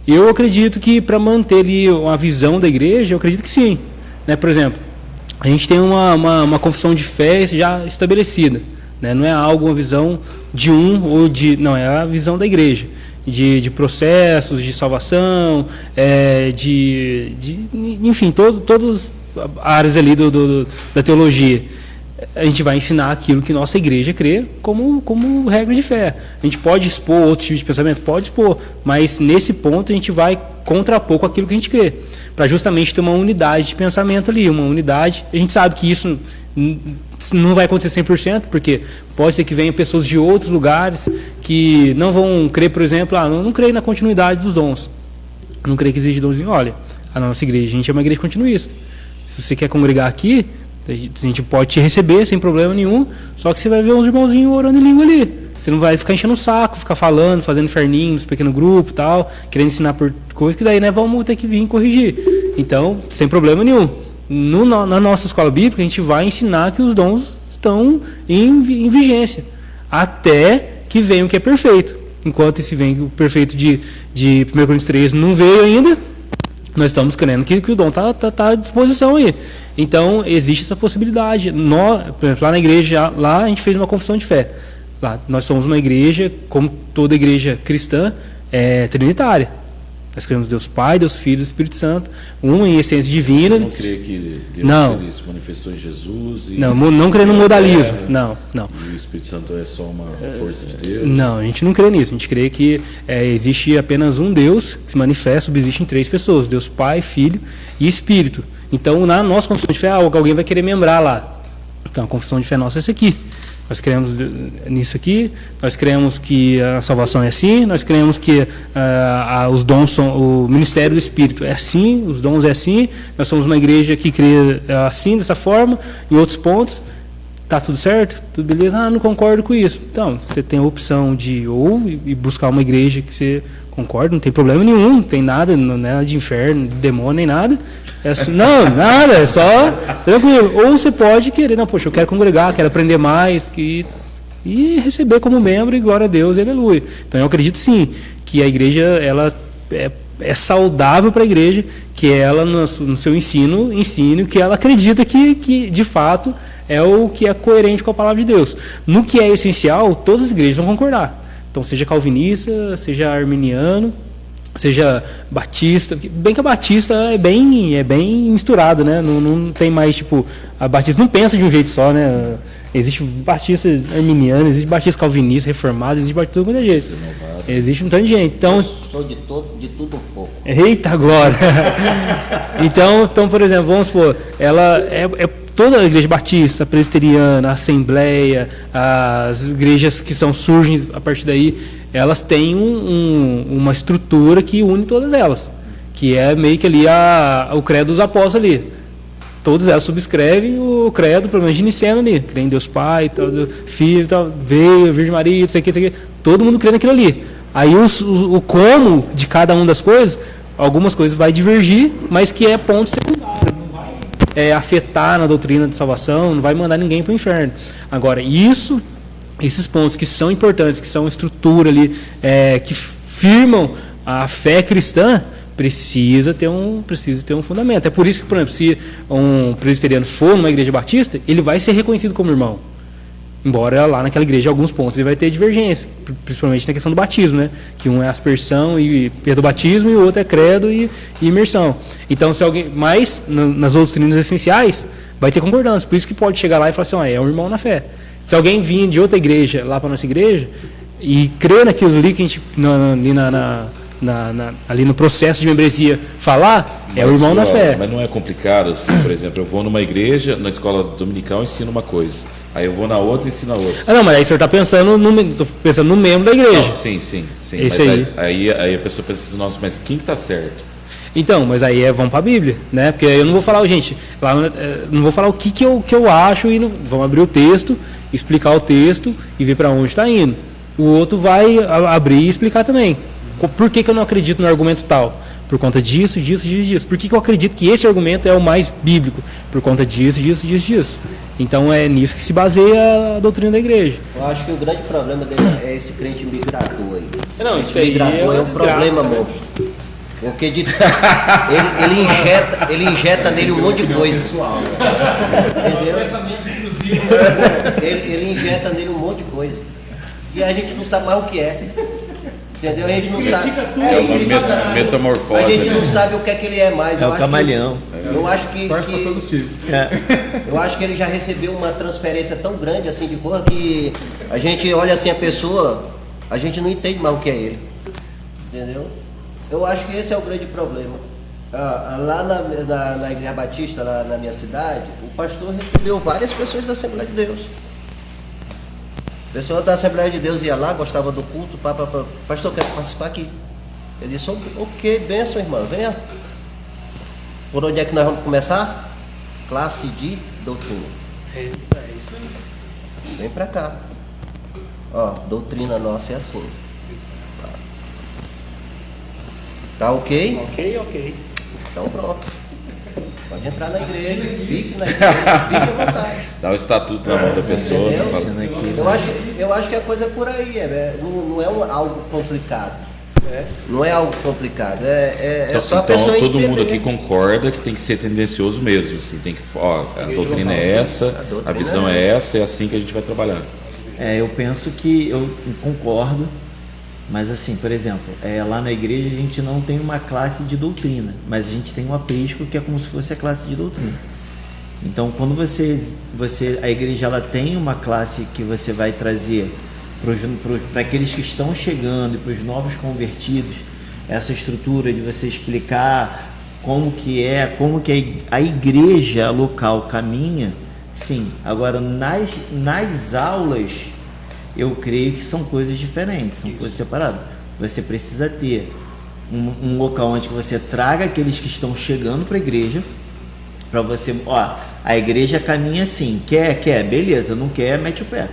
Eu acredito que para manter ali uma visão da igreja, eu acredito que sim, né? Por exemplo, a gente tem uma confissão de fé já estabelecida, né? Não é uma visão de não, é a visão da igreja, de processos de salvação, enfim, todas as áreas ali da teologia. A gente vai ensinar aquilo que nossa igreja crê como regra de fé. A gente pode expor outros tipos de pensamento? Pode expor, mas nesse ponto a gente vai contrapor com aquilo que a gente crê, para justamente ter uma unidade de pensamento ali, uma unidade. A gente sabe que isso não vai acontecer 100%, porque pode ser que venham pessoas de outros lugares que não vão crer, por exemplo, não creio na continuidade dos dons, não creio que existe dons. Olha, a nossa igreja, a gente é uma igreja continuista. Se você quer congregar aqui, a gente pode te receber sem problema nenhum, só que você vai ver uns irmãozinhos orando em língua ali. Você não vai ficar enchendo o saco, ficar falando, fazendo inferninho nos pequenos grupos e tal, querendo ensinar por coisa que daí, né, vamos ter que vir corrigir. Então, sem problema nenhum. Na nossa escola bíblica, a gente vai ensinar que os dons estão em vigência, até que venha o que é perfeito. enquanto esse vem o perfeito de 1 Coríntios 3 não veio ainda, nós estamos crendo que o dom está à disposição aí. Então, existe essa possibilidade. Nós, por exemplo, lá na igreja, lá a gente fez uma confissão de fé. Lá, nós somos uma igreja, como toda igreja cristã, trinitária. Nós cremos Deus Pai, Deus Filho e Espírito Santo, um em essência divina. Você não crê que Deus Não. se manifestou em Jesus? Não crê no modalismo. Não. E o Espírito Santo é só uma força de Deus? Não, a gente não crê nisso. A gente crê que existe apenas um Deus que se manifesta, subsiste em 3 pessoas: Deus Pai, Filho e Espírito. Então, na nossa confissão de fé, alguém vai querer membrar lá. Então, a confissão de fé nossa é essa aqui. Nós cremos nisso aqui, nós cremos que a salvação é assim, nós cremos que os dons são, o ministério do Espírito é assim, os dons é assim, nós somos uma igreja que crê assim, dessa forma, em outros pontos. Tá tudo certo? Tudo beleza? Não concordo com isso. Então, você tem a opção de ir buscar uma igreja que você concorda, não tem problema nenhum, não tem nada de inferno, de demônio, nem nada. Não, nada, é só tranquilo. Ou você pode querer, não, poxa, eu quero congregar, quero aprender mais, e receber como membro, e glória a Deus, e aleluia. Então, eu acredito sim, que a igreja, ela é saudável para a igreja, que ela, no seu ensino, ensine o que ela acredita que de fato é o que é coerente com a palavra de Deus. No que é essencial, todas as igrejas vão concordar. Então, seja calvinista, seja arminiano, seja batista, bem que a batista é bem misturada, né? Não tem mais, tipo, a batista não pensa de um jeito só, né? Existe batista arminiano, existe batista calvinista, reformado, existe batista de todo jeito. Existe um tanto de gente. Então, eu sou de tudo um pouco. Eita, glória! então, por exemplo, vamos supor, ela toda a igreja batista, presbiteriana, assembleia, as igrejas que surgem a partir daí, elas têm uma estrutura que une todas elas, que é meio que ali o credo dos apóstolos ali. Todas elas subscrevem o credo, pelo menos de Niceno ali, crê em Deus Pai, tal, Filho, tal, veio, Virgem Maria, isso aqui, todo mundo crê naquilo ali. Aí o como de cada uma das coisas, algumas coisas vai divergir, mas que é ponto secundário, não vai afetar na doutrina de salvação, não vai mandar ninguém para o inferno. Agora, esses pontos que são importantes, que são estrutura ali, que firmam a fé cristã, precisa ter um fundamento. É por isso que, por exemplo, se um presbiteriano for numa igreja batista, ele vai ser reconhecido como irmão. Embora lá naquela igreja, em alguns pontos, ele vai ter divergência, principalmente na questão do batismo, né? Que um é aspersão e perda do batismo, e o outro é credo e imersão. Então, se alguém, mas nas outras doutrinas essenciais, vai ter concordância. Por isso que pode chegar lá e falar assim, é um irmão na fé. Se alguém vir de outra igreja lá para a nossa igreja e crer naquilo ali que a gente ali no processo de membresia falar, é o irmão na fé. Mas não é complicado assim, por exemplo, eu vou numa igreja, na escola dominical, ensino uma coisa. Aí eu vou na outra e ensino a outra. Não, mas aí o senhor está pensando no membro da igreja. Não, sim. Esse mas aí a pessoa pensa assim, nossa, mas quem que está certo? Então, mas aí vamos para a Bíblia, né? Porque eu não vou falar, gente, lá não vou falar o que eu acho e vamos abrir o texto, explicar o texto e ver para onde está indo. O outro vai abrir e explicar também. Por que eu não acredito no argumento tal? Por conta disso. Por que eu acredito que esse argumento é o mais bíblico? Por conta disso. Então é nisso que se baseia a doutrina da igreja. Eu acho que o grande problema dele é esse crente migrador aí. Não, isso aí migrador é um problema, monstro. Porque ele injeta nele um monte de coisa. Entendeu? Ele injeta nele um monte de coisa. E a gente não sabe mais o que é. Entendeu? A gente não sabe. Metamorfose. A gente não sabe o que é que ele é mais. É o camaleão. Eu acho que todos os tipos. eu acho que ele já recebeu uma transferência tão grande assim de cor que a gente olha assim a pessoa, a gente não entende mais o que é ele. Entendeu? Eu acho que esse é o grande problema. Lá na Igreja Batista, lá na minha cidade, o pastor recebeu várias pessoas da Assembleia de Deus. A pessoa da Assembleia de Deus ia lá, gostava do culto, pastor, quer participar aqui? Ele disse, ok, benção, irmã, venha. Por onde é que nós vamos começar? Classe de doutrina. Vem pra cá. Doutrina nossa é assim. Tá ok? Ok. Então pronto. Pode entrar na igreja, fique na igreja, fique à vontade. Dá o estatuto na mão da pessoa. Entendeu? Fala, Eu acho que a coisa é por aí, não é algo complicado. Não é algo complicado, é só a pessoa todo entender. mundo aqui concorda que tem que ser tendencioso mesmo, assim, tem que, a doutrina é essa, a visão é essa, é assim que a gente vai trabalhar. Eu penso que eu concordo, mas assim, por exemplo, lá na igreja a gente não tem uma classe de doutrina, mas a gente tem um aprisco que é como se fosse a classe de doutrina. Então, quando a igreja ela tem uma classe que você vai trazer para aqueles que estão chegando e para os novos convertidos, essa estrutura de você explicar como que a igreja local caminha, sim. Agora, nas aulas, eu creio que são coisas diferentes, são coisas separadas. Você precisa ter um local onde você traga aqueles que estão chegando para a igreja, para você, a igreja caminha assim, quer, beleza, não quer, mete o pé.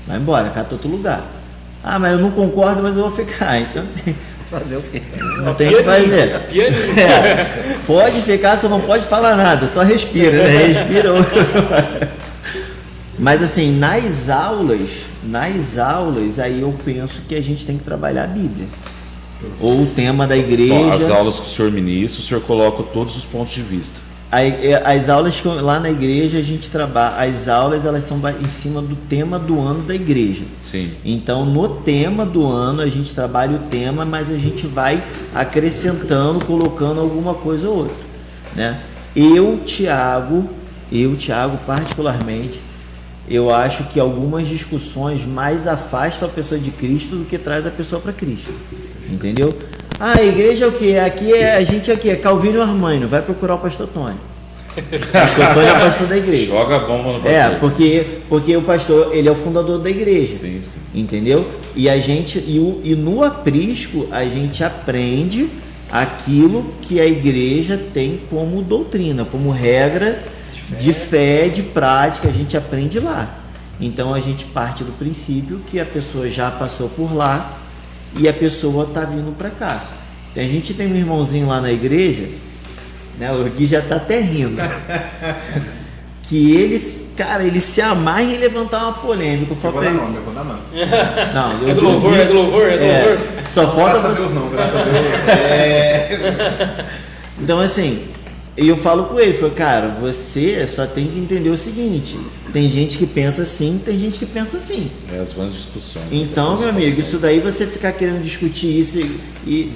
Vai embora, cata outro lugar. Mas eu não concordo, mas eu vou ficar. Então Fazer o quê? não tem o que fazer. Pode ficar, só não pode falar nada, só respira, né? Respira outro. Mas assim, nas aulas, aí eu penso que a gente tem que trabalhar a Bíblia. Ou o tema da igreja. Bom, as aulas que o senhor ministra, o senhor coloca todos os pontos de vista. As aulas que lá na igreja a gente trabalha, as aulas elas são em cima do tema do ano da igreja. Sim. Então no tema do ano a gente trabalha o tema, mas a gente vai acrescentando, colocando alguma coisa ou outra, né? Eu, Tiago particularmente, eu acho que algumas discussões mais afastam a pessoa de Cristo do que traz a pessoa para Cristo, entendeu? A igreja é o quê? A gente é o quê? Calvino Armânio, vai procurar o pastor Tony. O pastor Tony é o pastor da igreja. Joga a bomba no pastor. Porque o pastor, ele é o fundador da igreja. Sim. Entendeu? E no aprisco a gente aprende aquilo que a igreja tem como doutrina, como regra de fé, de prática, a gente aprende lá. Então a gente parte do princípio que a pessoa já passou por lá e a pessoa está vindo para cá. A gente tem um irmãozinho lá na igreja, né? O Gui já está até rindo. Que ele se amarra em levantar uma polêmica. Eu vou dar mão. Não, É do louvor. Só falta. Graças a Deus não, graças a Deus. Então assim, eu falo com ele, cara, você só tem que entender o seguinte: tem gente que pensa assim, tem gente que pensa assim. As vãs discussões. Então, meu amigo, isso daí você ficar querendo discutir isso e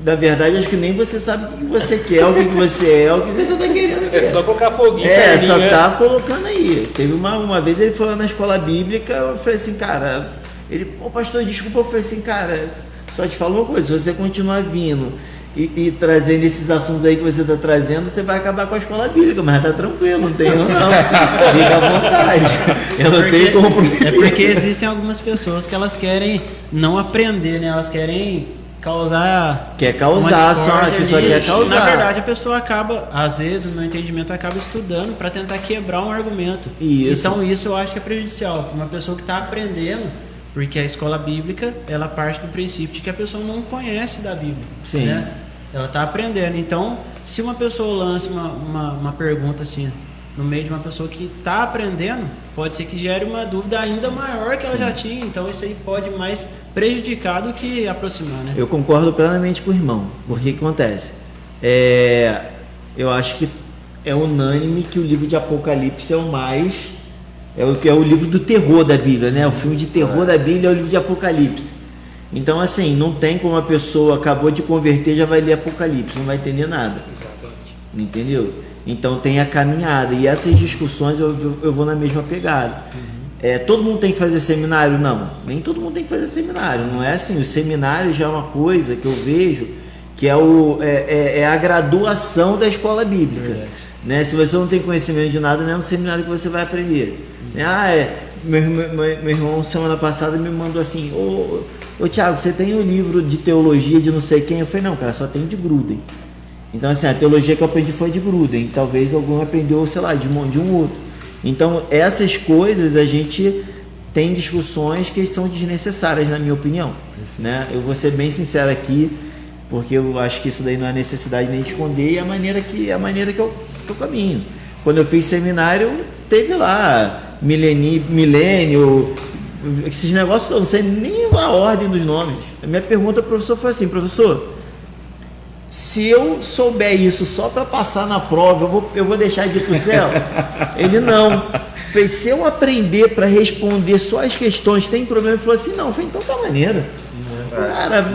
na verdade, acho que nem você sabe o que você quer, o que você é, o que você está querendo ser. É só colocar foguinho. Só tá colocando aí. Teve uma vez ele falou na escola bíblica, eu falei assim, cara, pastor, desculpa, eu falei assim, cara, só te falo uma coisa, se você continuar vindo e trazendo esses assuntos aí que você está trazendo, você vai acabar com a escola bíblica, mas tá tranquilo, não tem não. Fica à vontade. Eu não tenho como proibir. É porque existem algumas pessoas que elas querem não aprender, né? Elas querem causar. Quer causar, só quer causar. Na verdade, a pessoa acaba, às vezes, no meu entendimento, acaba estudando para tentar quebrar um argumento. Isso. Então, isso eu acho que é prejudicial. Uma pessoa que está aprendendo, porque a escola bíblica, ela parte do princípio de que a pessoa não conhece da Bíblia. Sim. Né? Ela está aprendendo. Então, se uma pessoa lança uma pergunta assim, no meio de uma pessoa que está aprendendo, pode ser que gere uma dúvida ainda maior que ela já tinha. Então, isso aí pode mais prejudicar do que aproximar, né? Eu concordo plenamente com o irmão. Porque que acontece? Eu acho que é unânime que o livro de Apocalipse é o mais... É o livro do terror da Bíblia, né? O filme de terror da Bíblia é o livro de Apocalipse. Então, assim, não tem como a pessoa acabou de converter já vai ler Apocalipse, não vai entender nada. Exatamente. Entendeu? Então tem a caminhada. E essas discussões eu vou na mesma pegada. Todo mundo tem que fazer seminário? Não. Nem todo mundo tem que fazer seminário. Não é assim. O seminário já é uma coisa que eu vejo que é a graduação da escola bíblica. Né? Se você não tem conhecimento de nada, não é no seminário que você vai aprender. Meu irmão, semana passada, me mandou assim: Ô Tiago, você tem um livro de teologia de não sei quem? Eu falei: não, cara, só tem de Gruden. Então, assim, a teologia que eu aprendi foi de Gruden. Talvez algum aprendeu, sei lá, de um outro. Então, essas coisas a gente tem discussões que são desnecessárias, na minha opinião. Né? Eu vou ser bem sincero aqui, porque eu acho que isso daí não é necessidade nem de esconder, e a maneira que eu teu caminho. Quando eu fiz seminário, teve lá milênio, esses negócios, eu não sei nem a ordem dos nomes. A minha pergunta ao professor foi assim: professor, se eu souber isso só para passar na prova, eu vou deixar de ir para o céu? Ele não. Falei, se eu aprender para responder só as questões, tem problema? Ele falou assim: não. Eu falei, então tá maneiro. Cara,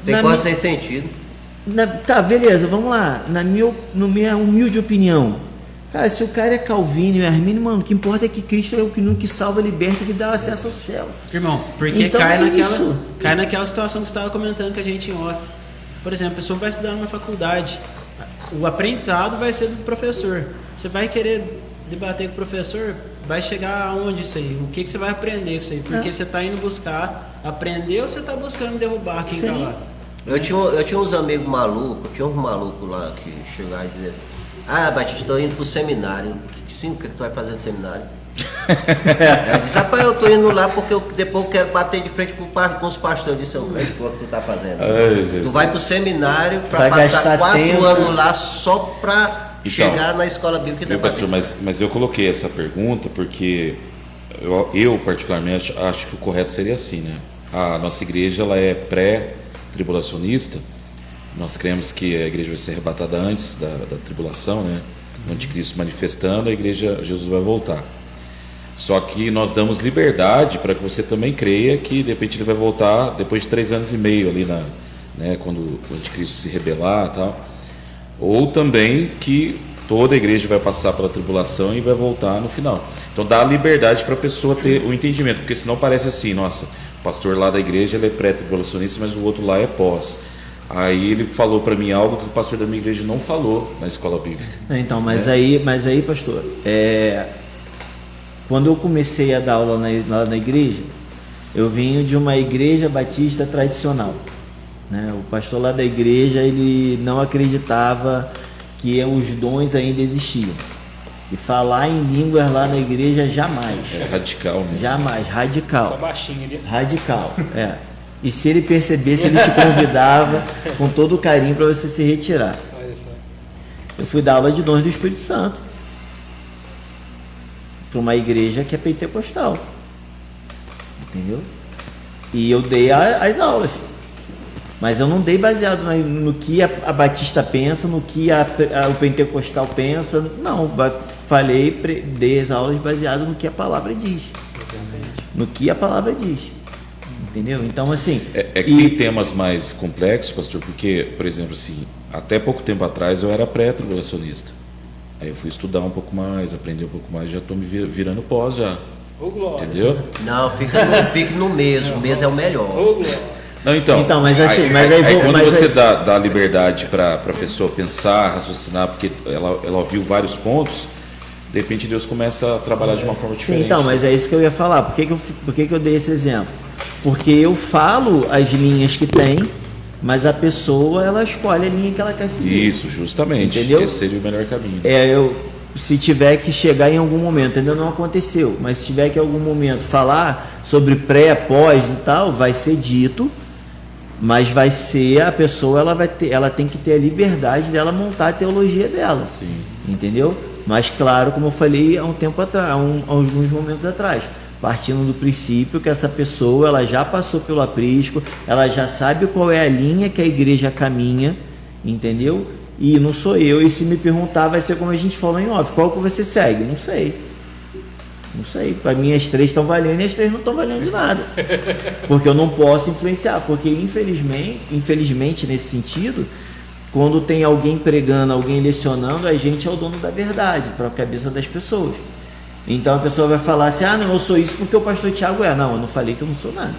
tem quase sem sentido. Tá, beleza, vamos lá. Na minha humilde opinião, cara, se o cara é calvino e armínio, mano, o que importa é que Cristo é o que salva, liberta, que dá acesso ao céu. Irmão, porque então cai naquela situação que você estava comentando com a gente em off. Por exemplo, a pessoa vai estudar numa faculdade, o aprendizado vai ser do professor. Você vai querer debater com o professor, vai chegar aonde isso aí? O que você vai aprender com isso aí? Porque você está indo buscar aprender ou você está buscando derrubar quem está lá? Eu tinha uns amigos malucos, tinha uns malucos lá que chegaram e diziam: ah, Batista, estou indo pro seminário. Sim, o que tu vai fazer no seminário? Eu disse: rapaz, eu tô indo lá porque depois eu quero bater de frente com os pastores. Eu disse: o que tu tá fazendo? Tu vai pro seminário para passar 4 anos lá só para chegar na escola bíblica. Meu pastor, mas eu coloquei essa pergunta porque eu particularmente acho que o correto seria assim, né? A nossa igreja, ela é pré-tribulacionista. Nós cremos que a igreja vai ser arrebatada antes da tribulação, né? O anticristo manifestando, a igreja, Jesus vai voltar. Só que nós damos liberdade para que você também creia que de repente ele vai voltar depois de 3 anos e meio ali né, quando o anticristo se rebelar e tal. Ou também que toda a igreja vai passar pela tribulação e vai voltar no final. Então dá liberdade para a pessoa ter o entendimento, porque senão parece assim: nossa, o pastor lá da igreja ele é pré-tribulacionista, mas o outro lá é pós. Aí ele falou para mim algo que o pastor da minha igreja não falou na escola bíblica. Então, mas aí, pastor, quando eu comecei a dar aula lá na igreja, eu vim de uma igreja batista tradicional, né? O pastor lá da igreja, ele não acreditava que os dons ainda existiam. E falar em línguas lá na igreja, jamais. É radical mesmo. Jamais, radical. Só baixinho ali. Radical, E se ele percebesse, ele te convidava com todo o carinho para você se retirar. Olha só. Eu fui dar aula de dons do Espírito Santo para uma igreja que é pentecostal, entendeu? E eu dei as aulas, mas eu não dei baseado no que a Batista pensa, no que o pentecostal pensa. Não, dei as aulas baseado no que a palavra diz. No que a palavra diz. Entendeu? Então, assim... que tem temas mais complexos, pastor, porque, por exemplo, assim, até pouco tempo atrás eu era pré-tribulacionista. Aí eu fui estudar um pouco mais, aprender um pouco mais, já estou me virando pós já. Entendeu? Não, fique no mês, o mês é o melhor. Não, então, mas assim, quando você dá liberdade para a pessoa pensar, raciocinar, porque ela ouviu vários pontos, de repente Deus começa a trabalhar de uma forma diferente. Sim, então, mas é isso que eu ia falar. Por que eu dei esse exemplo? Porque eu falo as linhas que tem, mas a pessoa, ela escolhe a linha que ela quer seguir. Isso, justamente. Entendeu? Esse seria o melhor caminho. Se tiver que chegar em algum momento, ainda não aconteceu, mas se tiver que em algum momento falar sobre pré, pós e tal, vai ser dito, mas vai ser, a pessoa, ela tem que ter a liberdade dela montar a teologia dela. Sim. Entendeu? Mas claro, como eu falei há um tempo atrás, alguns momentos atrás, partindo do princípio que essa pessoa, ela já passou pelo aprisco, ela já sabe qual é a linha que a igreja caminha, entendeu? E não sou eu, e se me perguntar, vai ser como a gente falou em off: qual que você segue? Não sei. Para mim as 3 estão valendo e as 3 não estão valendo de nada, porque eu não posso influenciar, porque infelizmente nesse sentido, quando tem alguém pregando, alguém lecionando, a gente é o dono da verdade para a cabeça das pessoas. Então a pessoa vai falar assim: ah, não, eu sou isso porque o pastor Tiago é. Não, eu não falei que eu não sou nada.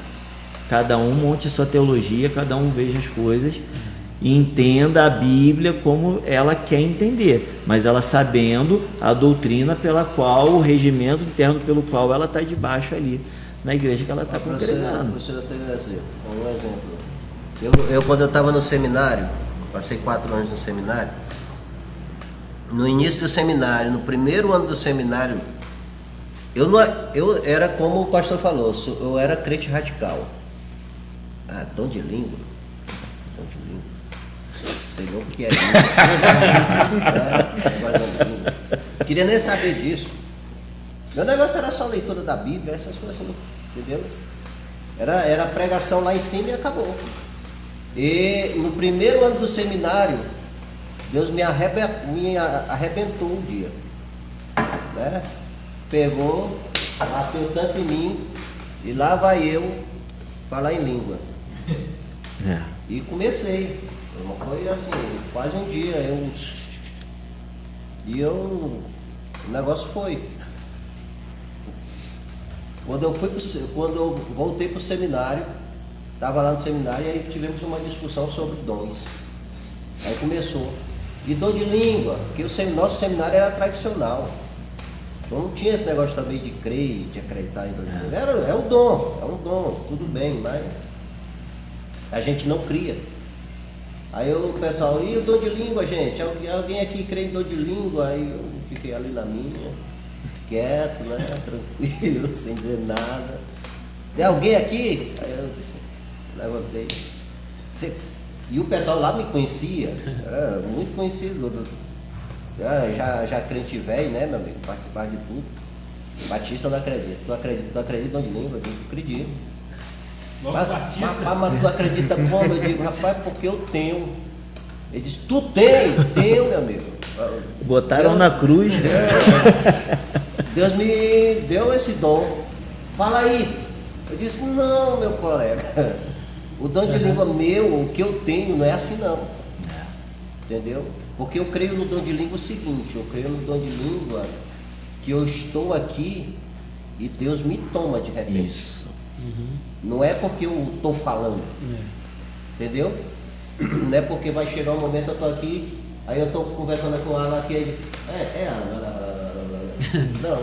Cada um monte a sua teologia, cada um veja as coisas e entenda a Bíblia como ela quer entender, mas ela sabendo a doutrina pela qual, o regimento interno pelo qual ela está debaixo ali na igreja que ela está congregando. Professor, eu tenho um exemplo. Eu quando eu estava no seminário, passei 4 anos no seminário. No início do seminário, no primeiro ano do seminário, eu era como o pastor falou, eu era crente radical. Dom de língua. sei não o que é isso. Não queria nem saber disso. Meu negócio era só leitura da Bíblia, essas coisas, entendeu? Era pregação lá em cima e acabou. E no primeiro ano do seminário, Deus me arrebentou um dia, né? Pegou, bateu tanto em mim, e lá vai eu falar em língua. E comecei. Foi assim, quase um dia. O negócio foi. Quando eu voltei para o seminário, estava lá no seminário e aí tivemos uma discussão sobre dons. Aí começou. E dom de língua, que nosso seminário era tradicional. Então não tinha esse negócio também de crer, de acreditar em dom de língua. É um dom, tudo bem, mas a gente não cria. Aí o pessoal, e o dom de língua, gente? Alguém aqui crê em dom de língua? Aí eu fiquei ali na minha, quieto, né? Tranquilo, sem dizer nada. Tem alguém aqui? Aí eu disse, levantei. E o pessoal lá me conhecia, era muito conhecido. Já crente velho, né, meu amigo? Participar de tudo. Batista eu não acredito. Tu acredita em dom de língua? Eu digo, acredito. Mas tu acredita como? Eu digo, rapaz, porque eu tenho. Ele disse, tu tem? Tenho, meu amigo. Botaram na cruz. Deus me deu esse dom. Fala aí. Eu disse, não, meu colega. O dom de língua meu, o que eu tenho, não é assim não. Entendeu? Porque eu creio no dom de língua o seguinte, eu creio no dom de língua que eu estou aqui e Deus me toma de repente. Isso. Não é porque eu estou falando. Entendeu? Não é porque vai chegar um momento eu estou aqui, aí eu estou conversando com ela aqui, ele. Não.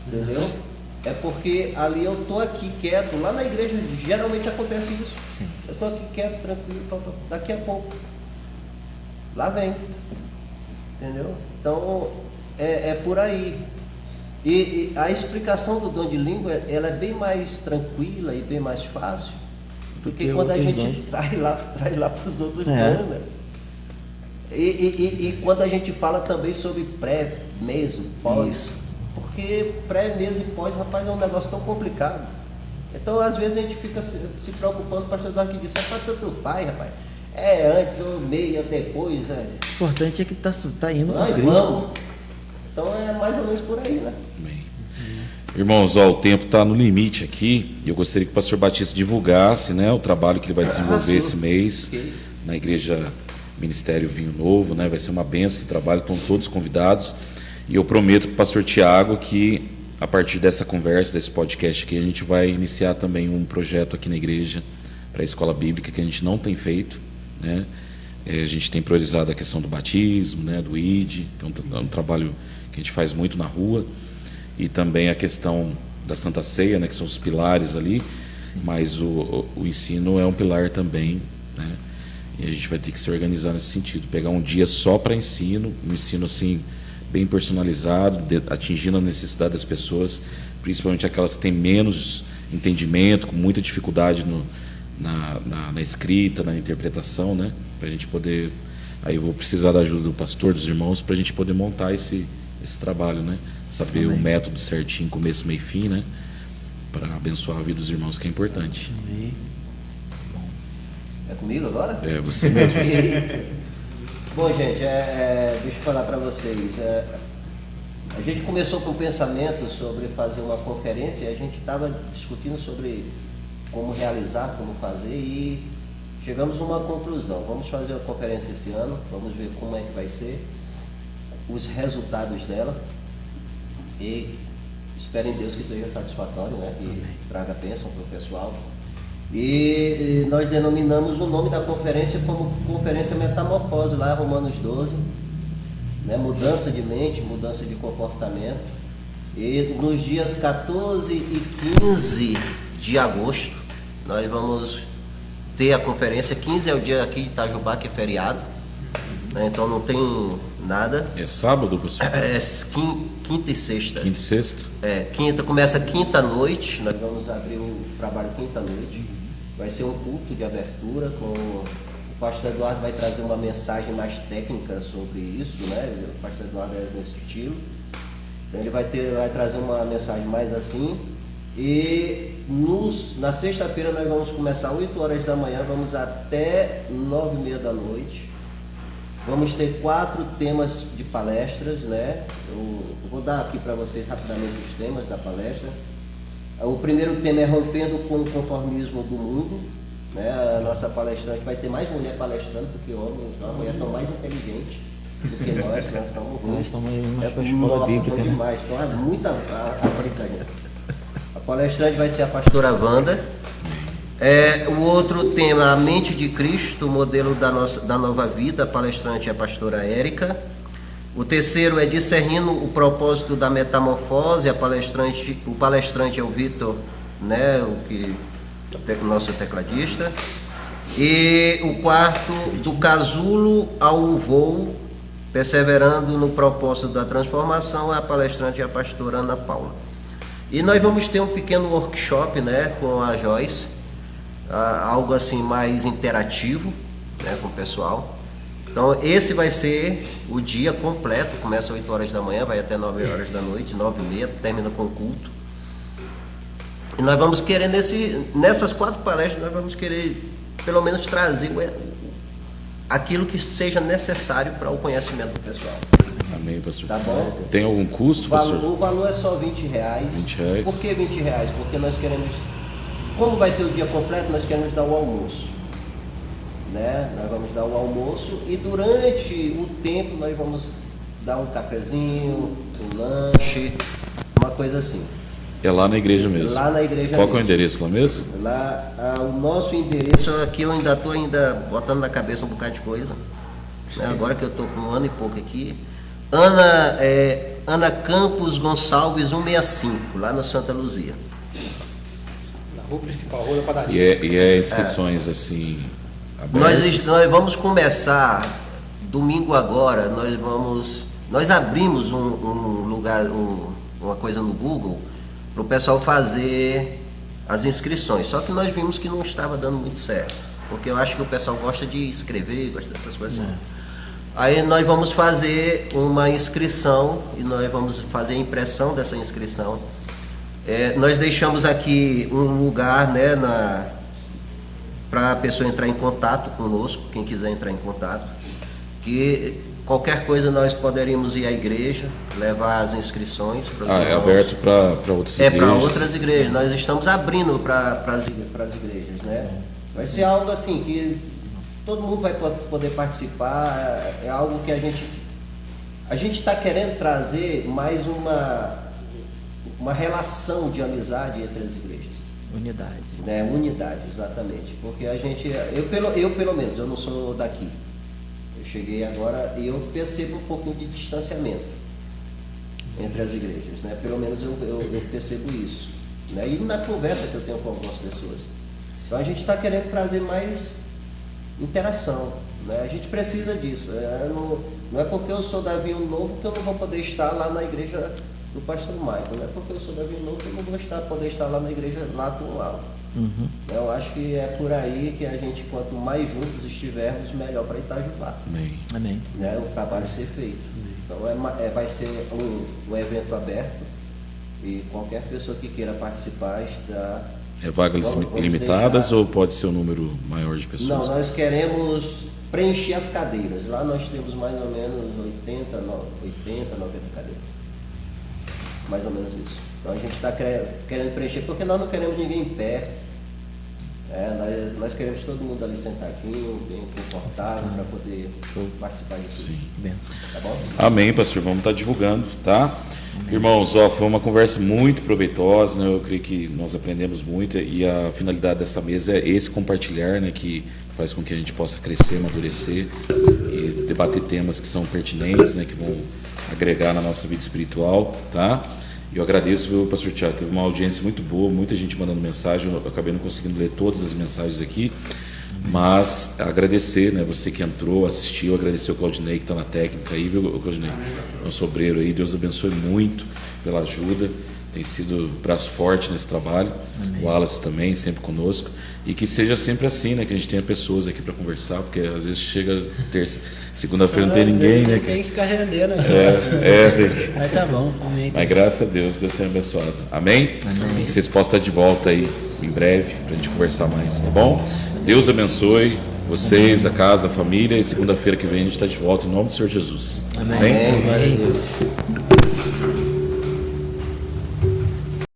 Entendeu? É porque ali eu estou aqui quieto, lá na igreja geralmente acontece isso. Sim. Eu estou aqui quieto, tranquilo, daqui a pouco. Lá vem. Entendeu? Então é por aí. E a explicação do dom de língua, ela é bem mais tranquila e bem mais fácil do que quando a gente traz lá para os outros dons, né? E quando a gente fala também sobre pré, meso, pós. Isso. Porque pré, meso e pós, rapaz, é um negócio tão complicado. Então, às vezes, a gente fica se preocupando, o pastor Eduardo que disse, rapaz, tanto faz, rapaz. Antes, ou meio, depois. O importante é que tá indo com Cristo. Vamos. Então, é mais ou menos por aí, né? Bem. Irmãos, o tempo está no limite aqui e eu gostaria que o pastor Batista divulgasse, né, o trabalho que ele vai desenvolver esse mês na Igreja Ministério Vinho Novo, né? Vai ser uma bênção esse trabalho, estão todos convidados. E eu prometo para o pastor Tiago que, a partir dessa conversa, desse podcast aqui, a gente vai iniciar também um projeto aqui na igreja para a escola bíblica que a gente não tem feito, né? A gente tem priorizado a questão do batismo, né, do ID, então é um trabalho que a gente faz muito na rua, e também a questão da Santa Ceia, né, que são os pilares ali. Sim. Mas o ensino é um pilar também, né? E a gente vai ter que se organizar nesse sentido, pegar um dia só para ensino, um ensino assim bem personalizado, atingindo a necessidade das pessoas, principalmente aquelas que têm menos entendimento, com muita dificuldade na escrita, na interpretação, né? Para a gente poder. Aí eu vou precisar da ajuda do pastor, dos irmãos, para a gente poder montar esse trabalho, né? Saber o método certinho, começo, meio e fim, né? Para abençoar a vida dos irmãos, que é importante. Amém. É comigo agora? É, você mesmo. Bom, gente, deixa eu falar para vocês. A gente começou com um pensamento sobre fazer uma conferência e a gente estava discutindo sobre como realizar, como fazer, e chegamos a uma conclusão. Vamos fazer uma conferência esse ano, vamos ver como é que vai ser, os resultados dela, e espero em Deus que seja satisfatório, né? Que traga bênção para o pessoal. E nós denominamos o nome da conferência como Conferência Metamorfose, lá em Romanos 12, né? Mudança de mente, mudança de comportamento. E nos dias 14 e 15 de agosto, nós vamos ter a conferência. 15 é o dia aqui de Itajubá, que é feriado, né? Então não tem nada. É sábado, professor? É quinta e sexta. Quinta e sexta? Quinta, começa quinta-noite, nós vamos abrir o trabalho quinta-noite. Vai ser um culto de abertura com o O pastor Eduardo vai trazer uma mensagem mais técnica sobre isso, né? O pastor Eduardo é nesse estilo. Então ele vai trazer uma mensagem mais assim. E na sexta-feira nós vamos começar 8 horas da manhã, vamos até 9h30 da noite. Vamos ter 4 temas de palestras, né? Eu vou dar aqui para vocês rapidamente os temas da palestra. O primeiro tema é rompendo com o conformismo do mundo, né? A nossa palestrante vai ter mais mulher palestrando do que homem, então a mulher está mais inteligente do que nós estamos ruins. Nós estamos mais para a escola bíblica, né? Demais, então é muita africana. A palestrante vai ser a pastora Wanda. O outro tema, a mente de Cristo, o modelo da nova vida, a palestrante é a pastora Érica. O terceiro é discernindo o propósito da metamorfose, o palestrante é o Vitor, né, o nosso tecladista. E o quarto, do casulo ao voo, perseverando no propósito da transformação, a palestrante é a pastora Ana Paula. E nós vamos ter um pequeno workshop, né, com a Joyce, algo assim mais interativo, né, com o pessoal. Então esse vai ser o dia completo, começa às 8 horas da manhã, vai até 9 horas da noite, 9h30, termina com o culto. E nós vamos querer, nessas 4 palestras, nós vamos querer pelo menos trazer aquilo que seja necessário para o conhecimento do pessoal. Amém, pastor. Tá bom? Tem algum custo, pastor? O valor é só R$20. R$20. Por que R$20? Porque nós queremos, como vai ser o dia completo, nós queremos dar o almoço, né? Nós vamos dar o almoço e durante o tempo nós vamos dar um cafezinho, um lanche, uma coisa assim. É lá na igreja mesmo? Lá na igreja. Qual que é o endereço lá mesmo? Lá, o nosso endereço, aqui eu ainda estou botando na cabeça um bocado de coisa, né? Agora que eu estou com 1 ano e pouco aqui. Ana Campos Gonçalves 165, lá no Santa Luzia. Na rua principal, rua da padaria. E é inscrições assim abertas? Nós vamos começar domingo agora, nós abrimos um lugar, uma coisa no Google para o pessoal fazer as inscrições, só que nós vimos que não estava dando muito certo, porque eu acho que o pessoal gosta de escrever, gosta dessas coisas assim. Aí nós vamos fazer uma inscrição e nós vamos fazer a impressão dessa inscrição. Nós deixamos aqui um lugar, né, para a pessoa entrar em contato conosco, quem quiser entrar em contato, que qualquer coisa nós poderíamos ir à igreja, levar as inscrições para os irmãos. É aberto para outras igrejas? Para outras igrejas. Nós estamos abrindo para as igrejas, né? Vai ser algo assim que todo mundo vai poder participar. É algo que a gente está querendo trazer mais uma relação de amizade entre as igrejas. Unidade. Né? Unidade, exatamente. Porque eu pelo menos, eu não sou daqui. Eu cheguei agora e eu percebo um pouquinho de distanciamento entre as igrejas, né? Pelo menos eu percebo isso, né? E na conversa que eu tenho com algumas pessoas. Então a gente está querendo trazer mais interação, né? A gente precisa disso. Não é porque eu sou da Vinho Novo que eu não vou poder estar lá na igreja do pastor Michael. Não é porque eu sou da Vinho Novo que eu não vou poder estar lá na igreja lá com o Alan. Eu acho que é por aí que a gente, quanto mais juntos estivermos, melhor para Itajubá. Amém. Né? O trabalho ser feito. Então vai ser um evento aberto e qualquer pessoa que queira participar está... vagas ilimitadas ou pode ser um número maior de pessoas? Não, nós queremos preencher as cadeiras. Lá nós temos mais ou menos 80, 90 cadeiras. Mais ou menos isso. Então a gente está querendo preencher, porque nós não queremos ninguém em pé. Nós queremos todo mundo ali sentadinho, bem confortável, para poder participar de tudo. Sim. Tá bom? Amém, pastor. Vamos estar divulgando, tá? Amém. Irmãos, foi uma conversa muito proveitosa, né? Eu creio que nós aprendemos muito e a finalidade dessa mesa é esse compartilhar, né? Que faz com que a gente possa crescer, amadurecer e debater temas que são pertinentes, né? Que vão agregar na nossa vida espiritual, tá? Eu agradeço, viu, pastor Tiago, teve uma audiência muito boa, muita gente mandando mensagem, eu acabei não conseguindo ler todas as mensagens aqui, mas agradecer, né, você que entrou, assistiu, agradecer o Claudinei que está na técnica aí, viu, Claudinei? Nosso obreiro aí, Deus abençoe muito pela ajuda. tem sido braço forte nesse trabalho. Amém. O Wallace também, sempre conosco. E que seja sempre assim, né? Que a gente tenha pessoas aqui para conversar, porque às vezes chega terça, segunda-feira não tem ninguém, né? Tem que ficar rendendo. Mas tá bom. Amém. Mas graças a Deus, Deus tenha abençoado. Amém? Amém. Que vocês possam estar de volta aí em breve para a gente conversar mais, tá bom? Deus abençoe vocês, a casa, a família. E segunda-feira que vem a gente está de volta em nome do Senhor Jesus. Amém. Glória a Deus.